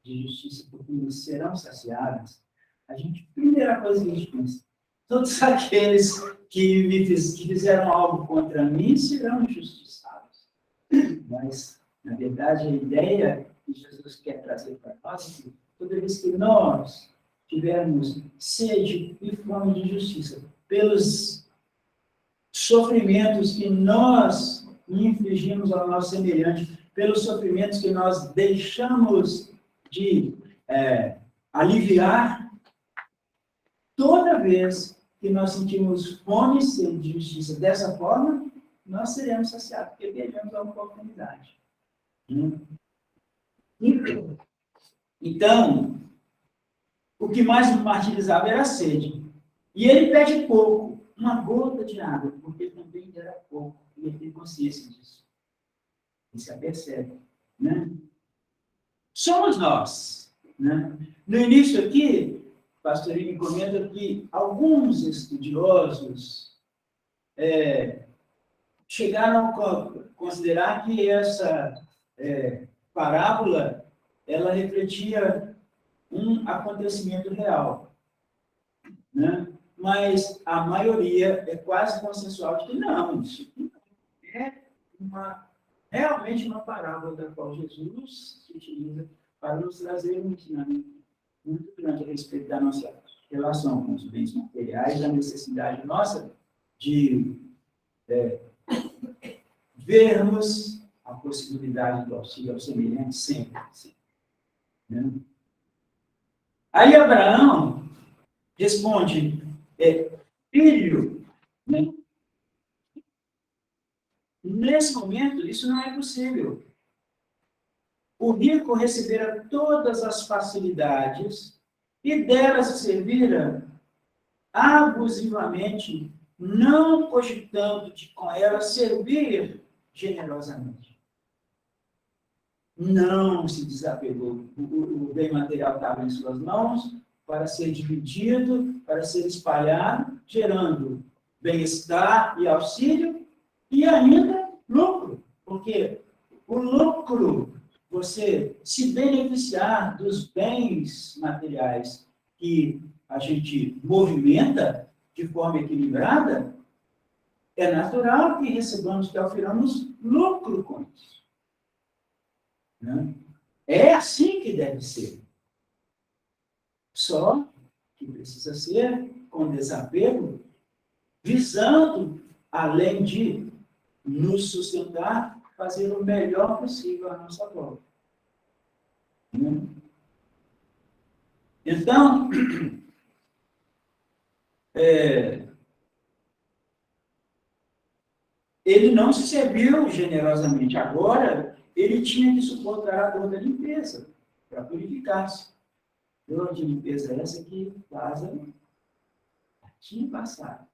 de justiça, porque eles serão saciados, a primeira coisa que a gente pensa, todos aqueles que fizeram algo contra mim serão injustiçados. Mas, na verdade, a ideia que Jesus quer trazer para nós é que toda vez que nós tivermos sede e fome de justiça, pelos sofrimentos que nós infligimos ao nosso semelhante, pelos sofrimentos que nós deixamos de aliviar, toda vez que nós sentimos fome e sede de justiça dessa forma, nós seremos saciados, porque perdemos a oportunidade. Então, o que mais me martirizava era a sede. E ele pede pouco, uma gota de água, porque também era pouco, e ele tem consciência disso. Ele se apercebe, né? Somos nós, né? No início aqui, o pastor me comenta que alguns estudiosos chegaram a considerar que essa parábola ela refletia um acontecimento real, né? Mas a maioria é quase consensual de que não, isso é realmente uma parábola da qual Jesus se utiliza para nos trazer um ensinamento muito grande a respeito da nossa relação com os bens materiais, da necessidade nossa de vermos a possibilidade do auxílio ao semelhante sempre. Né? Aí Abraão responde, filho, né? Nesse momento, isso não é possível. O rico recebera todas as facilidades e delas se servira abusivamente, não cogitando de com elas servir generosamente. Não se desapegou. O bem material estava em suas mãos para ser dividido, para ser espalhado, gerando bem-estar e auxílio e ainda lucro. Porque o lucro, você se beneficiar dos bens materiais que a gente movimenta de forma equilibrada, é natural que recebamos, que oferamos lucro com isso. Né? É assim que deve ser. Só que precisa ser com desapego, visando, além de nos sustentar, fazer o melhor possível à nossa volta. Né? Então, ele não se serviu generosamente. Agora, ele tinha que suportar a dor da limpeza, para purificar-se. Dor de limpeza essa que Lázaro tinha passado.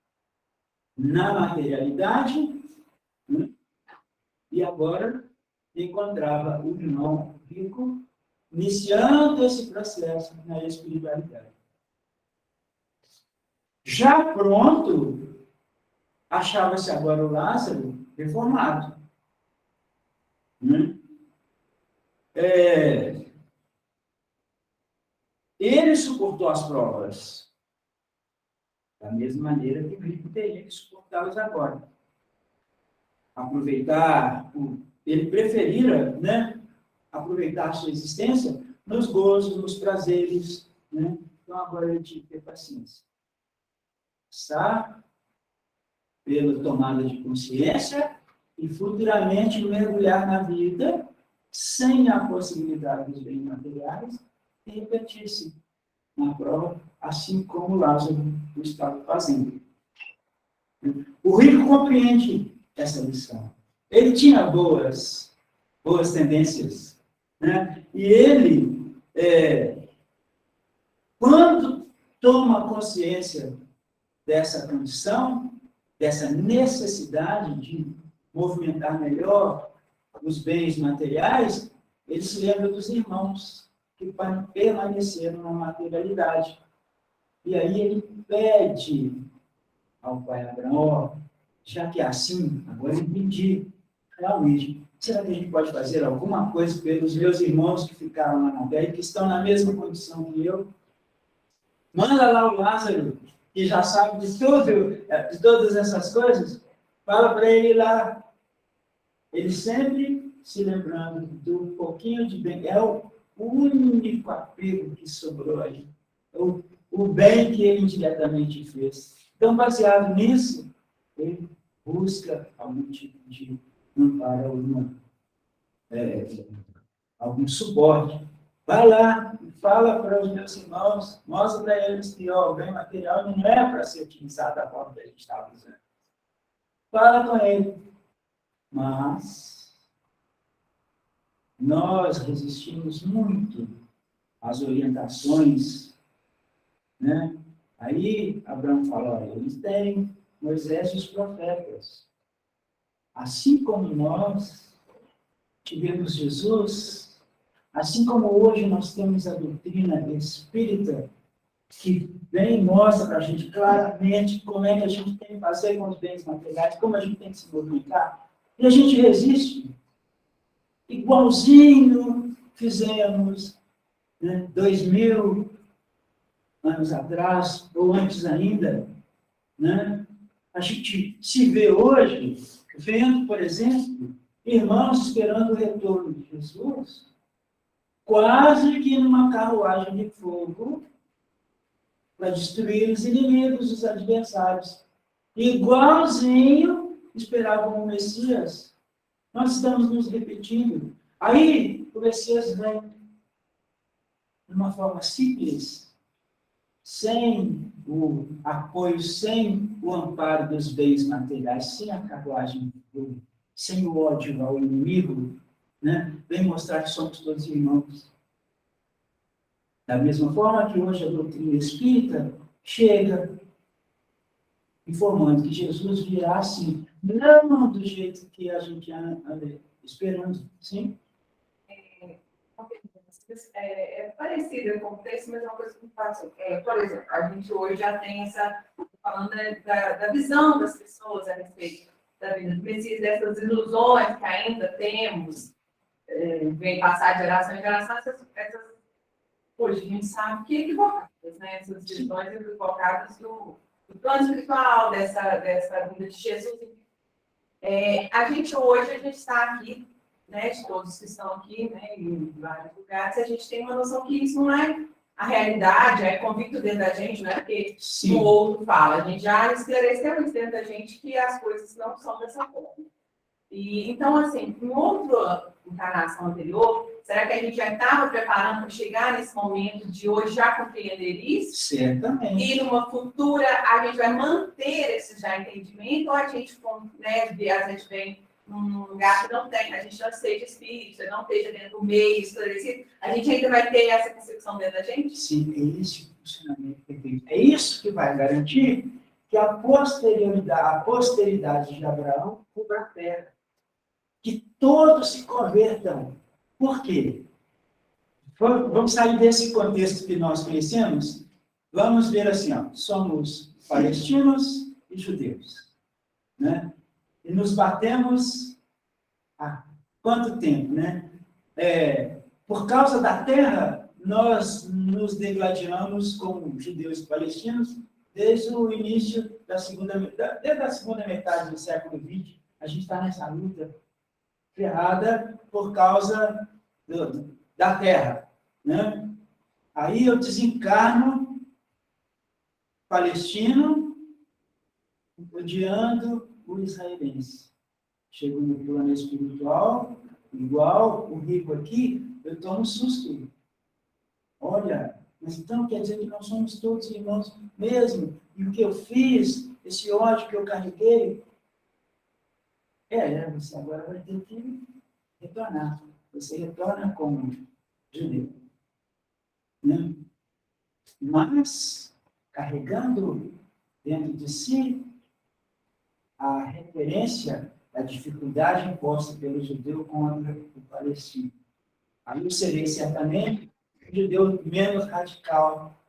Na materialidade, né? E agora encontrava o irmão rico iniciando esse processo na espiritualidade. Já pronto, achava-se agora o Lázaro reformado. Né? Ele suportou as provas da mesma maneira que o rico teria que suportá-las agora. Ele preferira, né, aproveitar a sua existência nos gozos, nos prazeres. Né? Então agora ele tinha que ter paciência. Passar pela tomada de consciência e futuramente mergulhar na vida sem a possibilidade dos bens materiais e repetir-se na prova, assim como Lázaro o estava fazendo. O rico compreende essa lição. Ele tinha boas tendências, né? E ele Quando toma consciência dessa condição, dessa necessidade de movimentar melhor os bens materiais, ele se lembra dos irmãos que permaneceram na materialidade. E aí ele pede ao pai Abraão, ó, já que é assim, agora eu entendi, realmente, será que a gente pode fazer alguma coisa pelos meus irmãos que ficaram lá na terra e que estão na mesma condição que eu? Manda lá o Lázaro, que já sabe de tudo, de todas essas coisas, fala para ele lá. Ele sempre se lembrando do pouquinho de bem, é o único apego que sobrou aí, o bem que ele diretamente fez. Então, baseado nisso, ele busca algum tipo de amparo, algum suporte. Vai lá, fala para os meus irmãos, mostra para eles que o bem material não é para ser utilizado da forma que a gente estava usando. Fala com ele. Mas nós resistimos muito às orientações, né? Aí Abraão fala, olha, eles têm Moisés e os profetas. Assim como nós tivemos Jesus, assim como hoje nós temos a doutrina espírita, que vem e mostra para a gente claramente como é que a gente tem que fazer com os bens materiais, como a gente tem que se movimentar, e a gente resiste. Igualzinho fizemos, né, 2000 anos atrás, ou antes ainda, né? A gente se vê hoje, vendo, por exemplo, irmãos esperando o retorno de Jesus, quase que numa carruagem de fogo, para destruir os inimigos, os adversários. Igualzinho esperavam o Messias. Nós estamos nos repetindo. Aí, o Messias vem de uma forma simples, sem o apoio, sem o amparo dos bens materiais, sem a carruagem, sem o ódio ao inimigo, né? Vem mostrar que somos todos irmãos. Da mesma forma que hoje a doutrina espírita chega informando que Jesus virá assim, não do jeito que a gente anda esperando, sim? É parecido com o texto, mas é uma coisa que me faz. Por exemplo, a gente hoje já tem essa, falando da visão das pessoas a respeito da vida do Messias, dessas ilusões que ainda temos, vem passar de geração em geração, essas hoje a gente sabe que equivocadas, né? Essas visões equivocadas do plano espiritual, dessa vida de Jesus. A gente está aqui, né, de todos que estão aqui, né, em vários lugares, a gente tem uma noção que isso não é a realidade, é convicto dentro da gente, não é porque o outro fala. A gente já esclareceu isso dentro da gente que as coisas não são dessa forma. E, então, assim, em outra encarnação anterior, será que a gente já estava preparando para chegar nesse momento de hoje já compreender isso? Certamente. E numa futura, a gente vai manter esse já entendimento, ou a gente, né, a gente vem num lugar que não tem, a gente não seja espírita, não esteja dentro do meio esclarecido, a gente ainda vai ter essa concepção dentro da gente? Sim, é esse funcionamento perfeito. É isso que vai garantir que a posteridade de Abraão cubra a terra. Que todos se convertam. Por quê? Vamos sair desse contexto que nós conhecemos? Vamos ver assim, ó, somos palestinos e judeus, né? E nos batemos há quanto tempo, né? Por causa da terra, nós nos degladiamos como judeus e palestinos desde o início desde a segunda metade do século XX. A gente está nessa luta ferrada por causa da terra, né? Aí eu desencarno palestino odiando o israelense. Chego no plano espiritual, igual o rico aqui, eu tomo um susto. Olha, mas então quer dizer que nós somos todos irmãos mesmo? E o que eu fiz, esse ódio que eu carreguei, você agora vai ter que retornar. Você retorna como judeu. Né? mas carregando dentro de si a referência da dificuldade imposta pelo judeu contra o palestino. Aí eu serei certamente um judeu menos radical,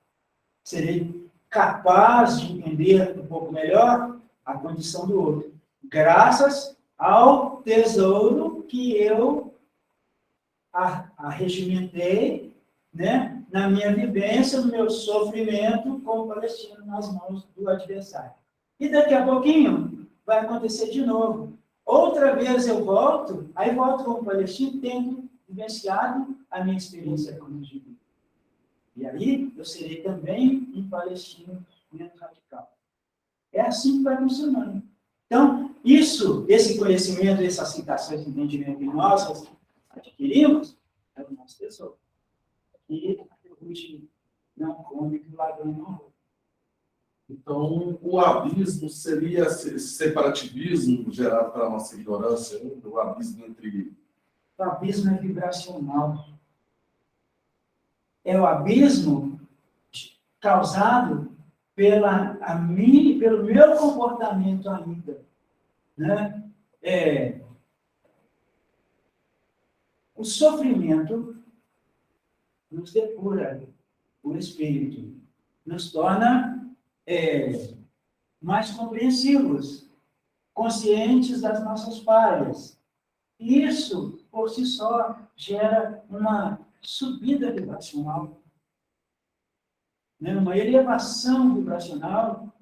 serei capaz de entender um pouco melhor a condição do outro, graças ao tesouro que eu arregimentei, né, na minha vivência, no meu sofrimento com o palestino nas mãos do adversário. E daqui a pouquinho vai acontecer de novo. Outra vez eu volto, aí volto com o palestino, tendo vivenciado a minha experiência como judeu. E aí eu serei também um palestino menos radical. É assim que vai funcionando. Então, esse conhecimento, essas citações de entendimento que nós adquirimos, é o nosso tesouro. E a gente não come que o ladrão não rouba. Então, o abismo seria esse separativismo gerado pela nossa ignorância, né? O abismo entre... O abismo é vibracional. É o abismo causado pelo meu comportamento ainda. Né? O sofrimento nos depura o espírito, nos torna mais compreensivos, conscientes das nossas falhas. Isso, por si só, gera uma subida vibracional, né? Uma elevação vibracional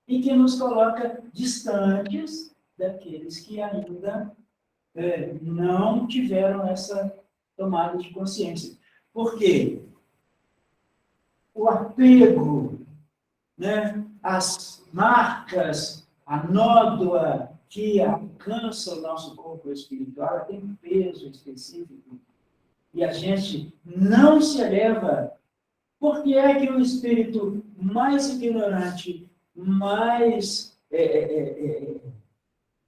e que nos coloca distantes daqueles que ainda não tiveram essa tomada de consciência. Por quê? O apego, né, as marcas, a nódoa que alcança o nosso corpo espiritual, ela tem um peso específico. E a gente não se eleva. Por que é que o espírito mais ignorante, mais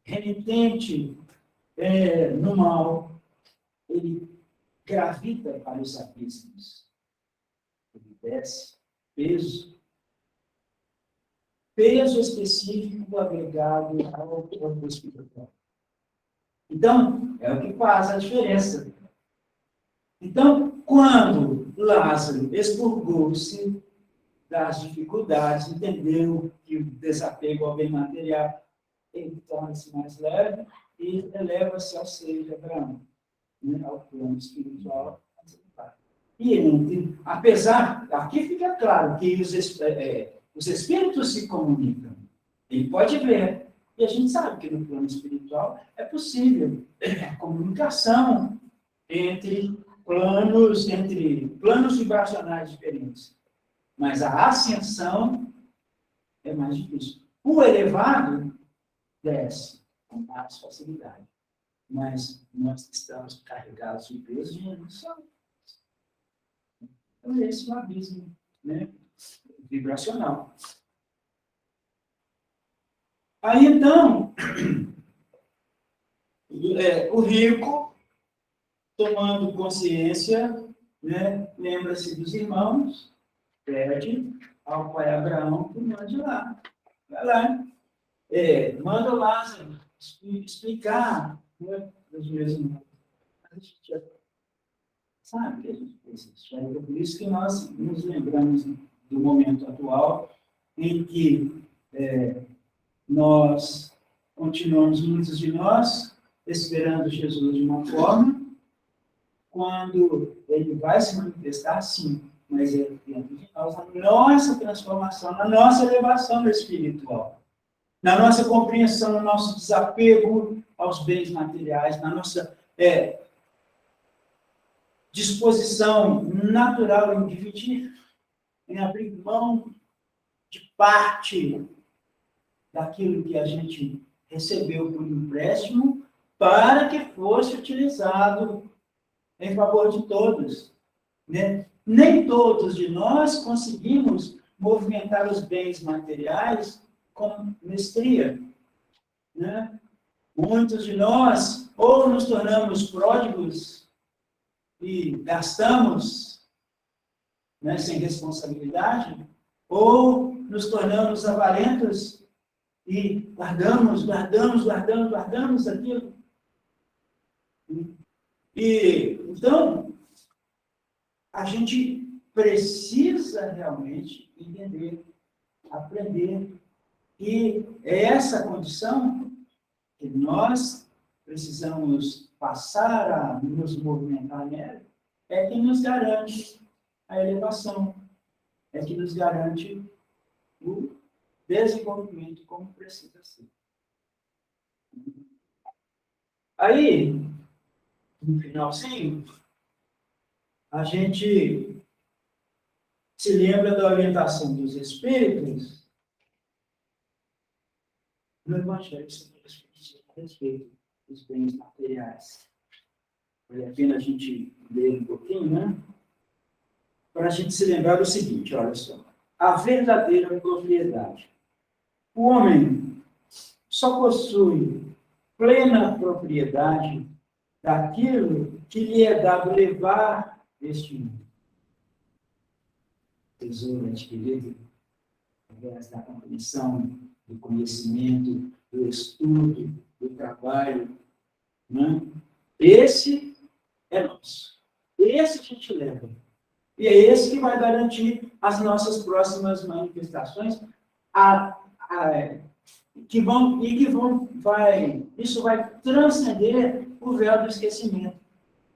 renitente no mal, ele gravita para os abismos? Ele desce peso específico agregado ao corpo espiritual. Então, é o que faz a diferença. Então, quando Lázaro expurgou-se das dificuldades, entendeu que o desapego ao bem material, ele torna-se mais leve e eleva-se ao seio de Abraão, né, ao plano espiritual. E apesar, aqui fica claro que os espíritos se comunicam. Ele pode ver. E a gente sabe que no plano espiritual é possível a comunicação entre planos vibracionais diferentes. Mas a ascensão é mais difícil. O elevado desce com mais facilidade. Mas nós estamos carregados de peso de redução. Então, esse é um abismo, né, vibracional. Aí, então, o rico, tomando consciência, né, lembra-se dos irmãos, pede ao pai Abraão que mande lá. Vai lá. Manda o Lázaro explicar, né, os meus irmãos. A gente já sabe que a gente fez isso. É por isso que nós nos lembramos do momento atual em que nós continuamos, muitos de nós, esperando Jesus de uma forma, quando ele vai se manifestar, sim, mas é dentro de nós, a nossa transformação, na nossa elevação espiritual, na nossa compreensão, no nosso desapego aos bens materiais, na nossa disposição natural em dividir, em abrir mão de parte daquilo que a gente recebeu por empréstimo, para que fosse utilizado em favor de todos. Né? Nem todos de nós conseguimos movimentar os bens materiais com mestria. Né? Muitos de nós, ou nos tornamos pródigos e gastamos né, sem responsabilidade, ou nos tornamos avarentos e guardamos aquilo. E, então, a gente precisa realmente entender, aprender, que é essa condição que nós precisamos passar a nos movimentar nela, é que nos garante a elevação, é que nos garante o desenvolvimento como precisa ser. Aí, no finalzinho, a gente se lembra da orientação dos Espíritos no Evangelho a respeito dos bens materiais. Vale a pena a gente ler um pouquinho, né? Para a gente se lembrar do seguinte, olha só. A verdadeira propriedade. O homem só possui plena propriedade daquilo que lhe é dado levar este mundo. Tesouro adquirido através da compreensão, do conhecimento, do estudo, do trabalho, né? Esse é nosso. Esse a gente leva. E é esse que vai garantir as nossas próximas manifestações, isso vai transcender o véu do esquecimento.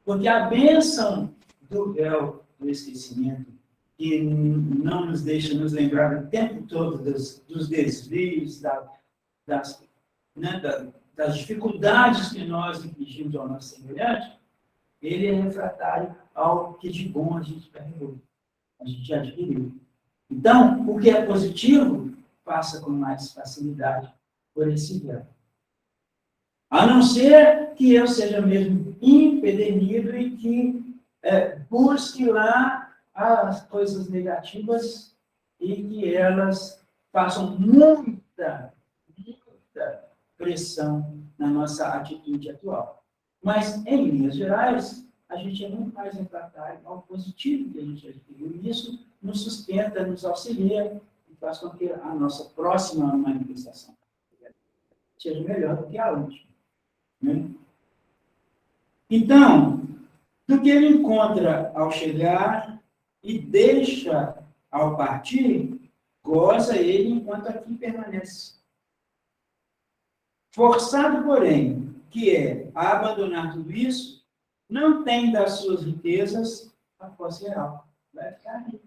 Porque a bênção do véu do esquecimento, que não nos deixa nos lembrar o tempo todo dos desvios, das dificuldades que nós infligimos ao nosso semelhante, ele é refratário ao que de bom a gente carregou, a gente adquiriu. Então, o que é positivo passa com mais facilidade por esse véu. A não ser que eu seja mesmo impedenido e que busque lá as coisas negativas e que elas façam muita pressão na nossa atitude atual. Mas, em linhas gerais, a gente é muito mais refratário ao positivo que a gente adquiriu. E isso nos sustenta, nos auxilia e faz com que a nossa próxima manifestação seja melhor do que a última. Né? Então, do que ele encontra ao chegar e deixa ao partir, goza ele enquanto aqui permanece. Forçado, porém, que é a abandonar tudo isso, não tem das suas riquezas a posse real. Vai ficar rico.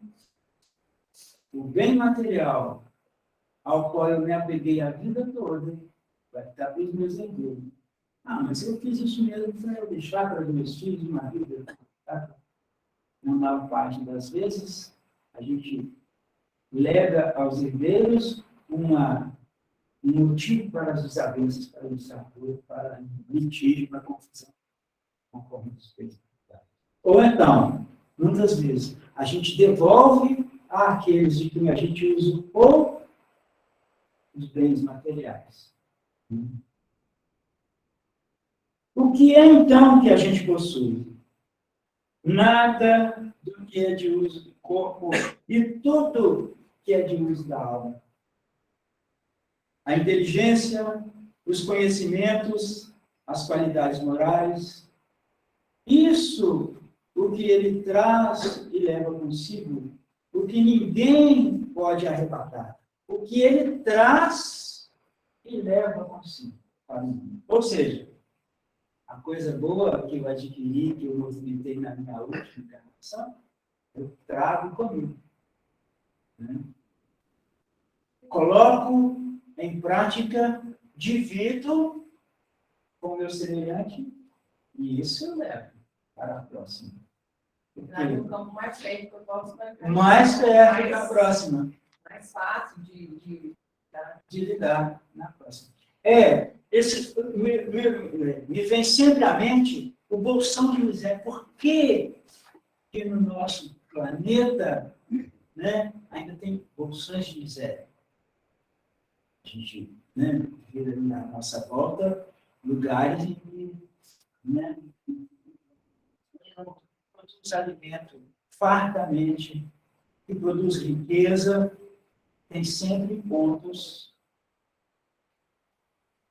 O bem material ao qual eu me apeguei a vida toda vai ficar para os meus herdeiros. Ah, mas eu fiz isso mesmo para eu deixar para os meus filhos uma vida. Tá? Na maior parte das vezes, a gente lega aos herdeiros um motivo para as desavenças, para o desacordo, para o litígio, para a confusão. Conforme os feitos. Ou então, muitas vezes, a gente devolve àqueles de quem a gente usurpou os bens materiais. O que é, então, que a gente possui? Nada do que é de uso do corpo e tudo que é de uso da alma. A inteligência, os conhecimentos, as qualidades morais, isso, o que ele traz e leva consigo, o que ninguém pode arrebatar, o que ele traz e leva consigo. Ou seja, a coisa boa que eu adquiri, que eu movimentei na minha última encarnação, eu trago comigo. Né? Coloco em prática, divido com o meu semelhante, e isso eu levo para a próxima. No campo mais perto que eu posso encontrar. Mais perto da próxima. Mais fácil de lidar na próxima. Me vem sempre à mente o bolsão de miséria. Por que no nosso planeta, né, ainda tem bolsões de miséria? A gente, né, vira na nossa volta lugares em que, né, produz alimento fartamente que produz riqueza, tem sempre pontos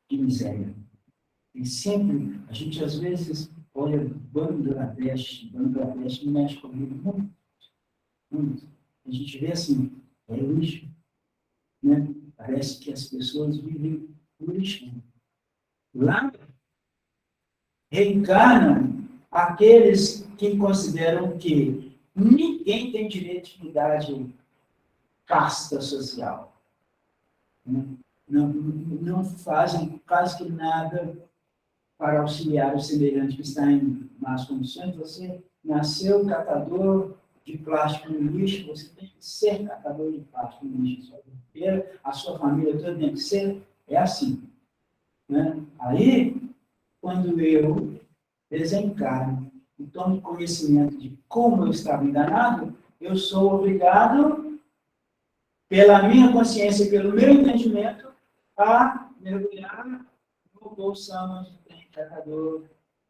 de miséria. Tem sempre, a gente às vezes olha Bangladesh mexe comigo muito, muito. A gente vê assim, é lixo, né? Parece que as pessoas vivem no lixo. Lá reencarnam aqueles que consideram que ninguém tem direito de mudar de casta social. Não fazem quase que nada para auxiliar o semelhante que está em más condições. Você nasceu catador de plástico no lixo, você tem que ser catador de plástico no lixo. A sua família toda tem que ser, é assim. Né? Aí, quando eu desencarno e tomo conhecimento de como eu estava enganado, eu sou obrigado, pela minha consciência e pelo meu entendimento, a mergulhar no bolsão onde tem catador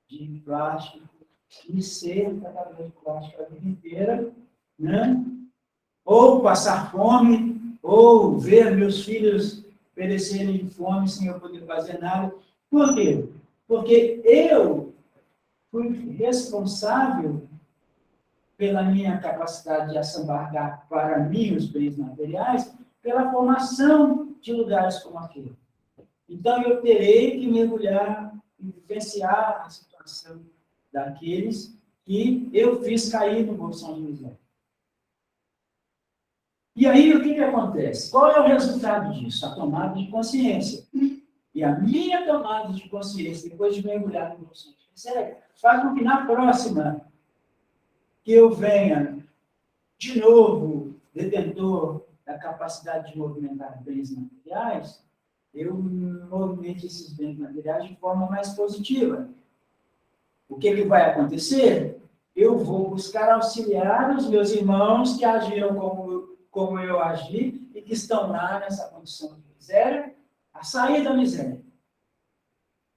de plástico e ser catador de plástico a vida inteira, né? Ou passar fome, ou ver meus filhos perecerem de fome sem eu poder fazer nada. Por quê? Porque eu fui responsável pela minha capacidade de assambarcar para mim os bens materiais, pela formação de lugares como aquele. Então, eu terei que mergulhar e vivenciar a situação daqueles que eu fiz cair no bolsão de miséria. E aí, o que acontece? Qual é o resultado disso? A tomada de consciência. E a minha tomada de consciência, depois de mergulhar no bolsão de miséria, faz com que na próxima que eu venha, de novo, detentor da capacidade de movimentar bens materiais, eu movimente esses bens materiais de forma mais positiva. O que vai acontecer? Eu vou buscar auxiliar os meus irmãos que agiram como eu agi e que estão lá nessa condição de miséria, a sair da miséria.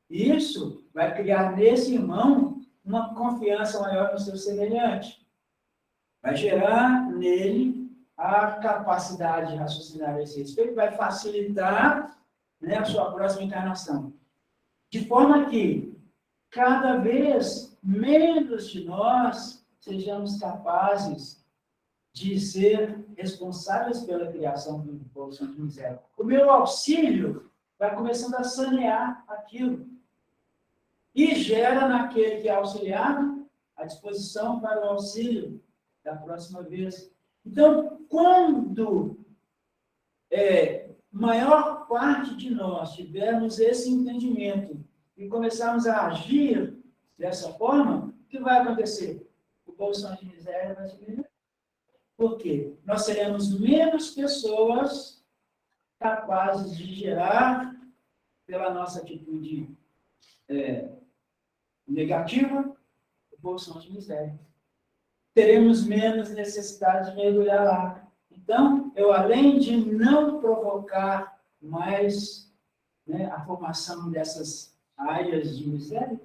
Isso vai criar nesse irmão uma confiança maior no seu semelhante. Vai gerar nele a capacidade de raciocinar a esse respeito, vai facilitar, né, a sua próxima encarnação. De forma que, cada vez menos de nós sejamos capazes de ser responsáveis pela criação do bolsão de miséria. O meu auxílio vai começando a sanear aquilo. E gera naquele que é auxiliado a disposição para o auxílio da próxima vez. Então, quando maior parte de nós tivermos esse entendimento e começarmos a agir dessa forma, o que vai acontecer? O bolsão de miséria vai diminuir. Por quê? Nós seremos menos pessoas capazes de gerar, pela nossa atitude negativa, o bolsão de miséria. Teremos menos necessidade de mergulhar lá. Então, eu, além de não provocar mais, né, a formação dessas áreas de miséria,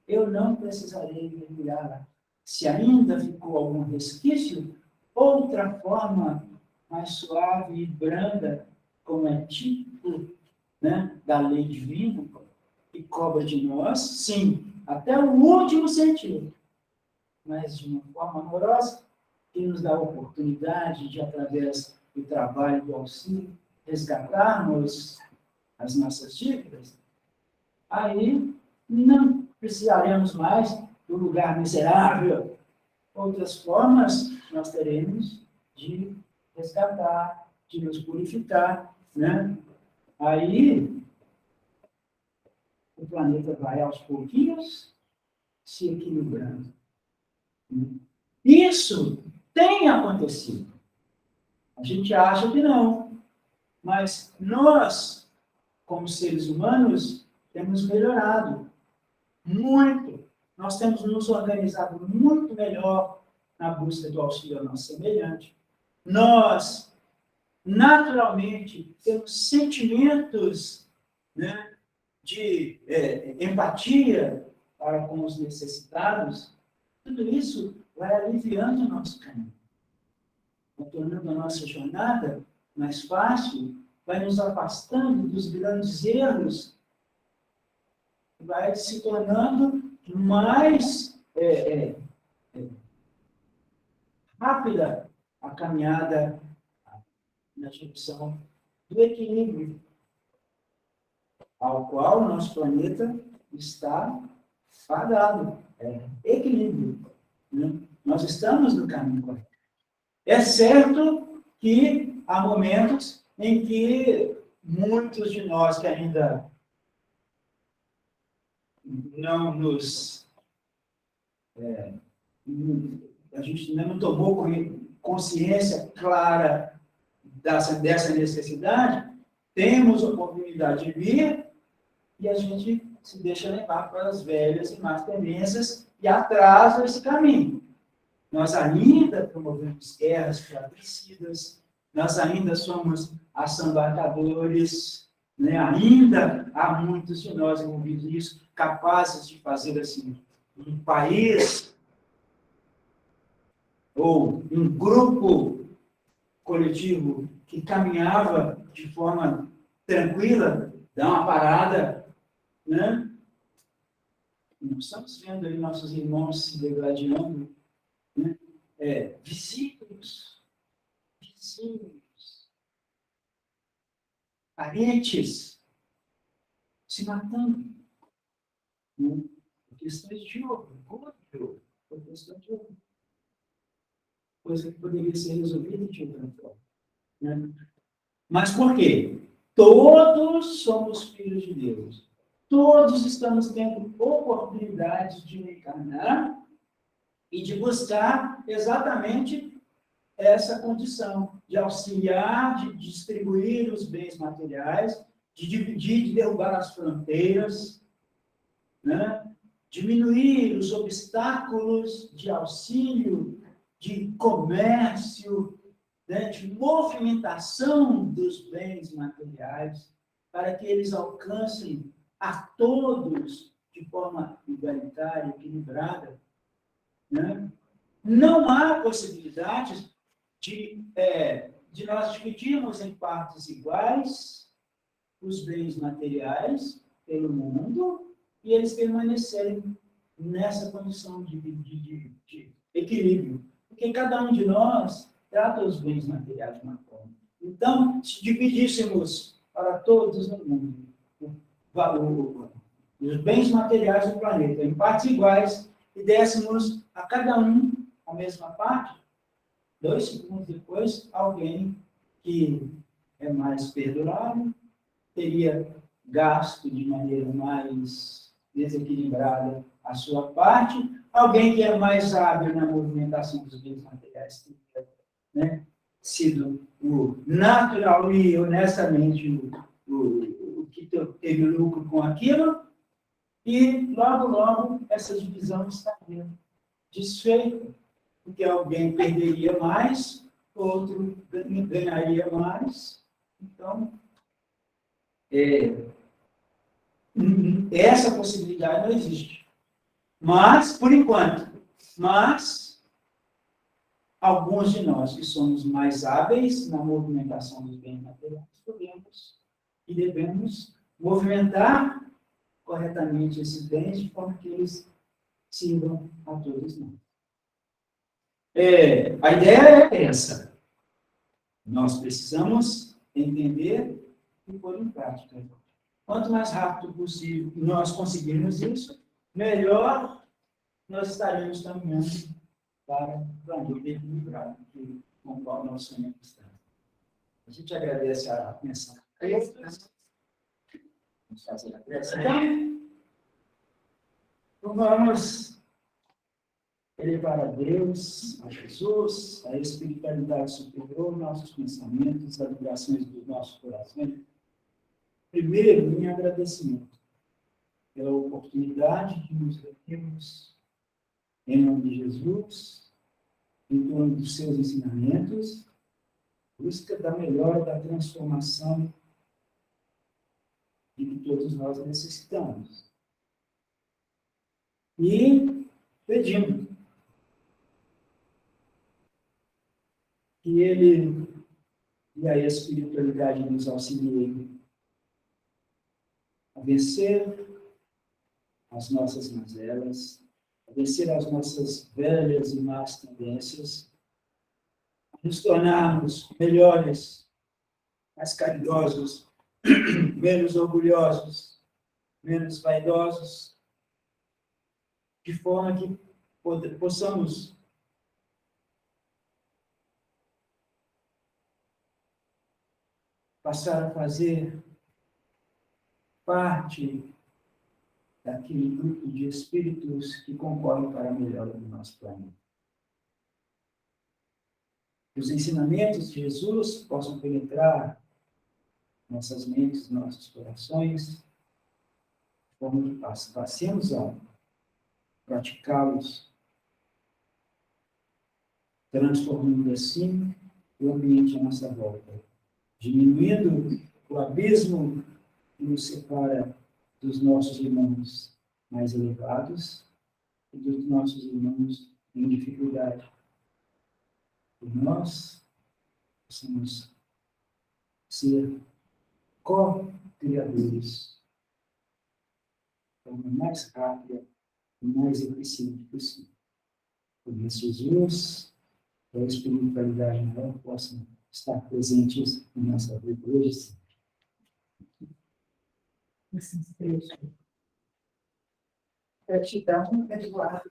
eu não precisarei mergulhar lá. Se ainda ficou algum resquício, outra forma mais suave e branda, como é tipo, né, da lei divina, que cobra de nós, sim, até o último sentido, mas de uma forma amorosa, que nos dá a oportunidade de, através do trabalho do auxílio, resgatarmos as nossas dívidas. Aí não precisaremos mais do lugar miserável. Outras formas nós teremos de resgatar, de nos purificar, né? Aí o planeta vai aos pouquinhos se equilibrando. Isso tem acontecido. A gente acha que não, mas nós, como seres humanos, temos melhorado muito. Nós temos nos organizado muito melhor na busca do auxílio ao nosso semelhante. Nós, naturalmente, temos sentimentos, né, de empatia para com os necessitados. Tudo isso vai aliviando o nosso caminho. vai tornando a nossa jornada mais fácil, vai nos afastando dos grandes erros, vai se tornando mais rápida a caminhada na direção do equilíbrio ao qual o nosso planeta está fadado. É equilíbrio. Né? Nós estamos no caminho correto. É certo que há momentos em que muitos de nós que ainda não nos... a gente ainda não tomou consciência clara dessa necessidade, temos oportunidade de vir e a gente se deixa levar pelas velhas e más tendências e atrasa esse caminho. Nós ainda promovemos guerras fratricidas, nós ainda somos assambarcadores, né? Ainda há muitos de nós envolvidos nisso, capazes de fazer assim, um país ou um grupo coletivo que caminhava de forma tranquila, dar uma parada, né? Nós estamos vendo aí nossos irmãos se degradando, né? Vizinhos, parentes, se matando, né? Por questões de orgulho, por questões de orgulho. Coisa que poderia ser resolvida de outra forma. Né? Mas por quê? Todos somos filhos de Deus. Todos estamos tendo oportunidade de reencarnar e de buscar exatamente essa condição de auxiliar, de distribuir os bens materiais, de dividir, de derrubar as fronteiras, né? Diminuir os obstáculos de auxílio, de comércio, né? De movimentação dos bens materiais, para que eles alcancem a todos de forma igualitária, equilibrada. Né? Não há possibilidade de nós dividirmos em partes iguais os bens materiais pelo mundo e eles permanecerem nessa condição de equilíbrio. Porque cada um de nós trata os bens materiais de uma forma. Então, se dividíssemos para todos no mundo os bens materiais do planeta em partes iguais e dessemos a cada um a mesma parte, 2 segundos depois, alguém que é mais perdurável teria gasto de maneira mais desequilibrada a sua parte, alguém que é mais hábil na movimentação dos bens materiais teria, né, sido o natural e honestamente o que teve lucro com aquilo, e logo essa divisão estaria desfeita, porque alguém perderia mais, outro ganharia mais. Então, essa possibilidade não existe. Mas, por enquanto, alguns de nós que somos mais hábeis na movimentação dos bens materiais, podemos e devemos movimentar corretamente esses bens de forma que eles sirvam a todos nós. A ideia é essa. Nós precisamos entender e pôr em prática. Quanto mais rápido possível nós conseguirmos isso, melhor nós estaremos caminhando para o planeta equilibrado com o qual nós sonhamos tanto. A gente agradece a atenção. Vamos fazer a prece. Então, vamos elevar a Deus, a Jesus, a espiritualidade superior, nossos pensamentos, as vibrações do nosso coração. Primeiro, em agradecimento pela oportunidade de nos reunirmos em nome de Jesus, em torno dos seus ensinamentos, busca da melhora, da transformação de que todos nós necessitamos. E pedimos que Ele e a espiritualidade nos auxiliem a vencer as nossas mazelas, a vencer as nossas velhas e más tendências, a nos tornarmos melhores, mais caridosos, menos orgulhosos, menos vaidosos, de forma que possamos passar a fazer parte daquele grupo de espíritos que concorrem para a melhora do nosso planeta. Que os ensinamentos de Jesus possam penetrar nossas mentes, nossos corações, de forma que passemos a praticá-los, transformando assim o ambiente à nossa volta, diminuindo o abismo que nos separa dos nossos irmãos mais elevados e dos nossos irmãos em dificuldade. E nós possamos ser co-criadores de forma mais rápida e mais eficiente possível. Por isso, Jesus e a espiritualidade maior possam estar presentes em nossa vida hoje. Gratidão, Eduardo.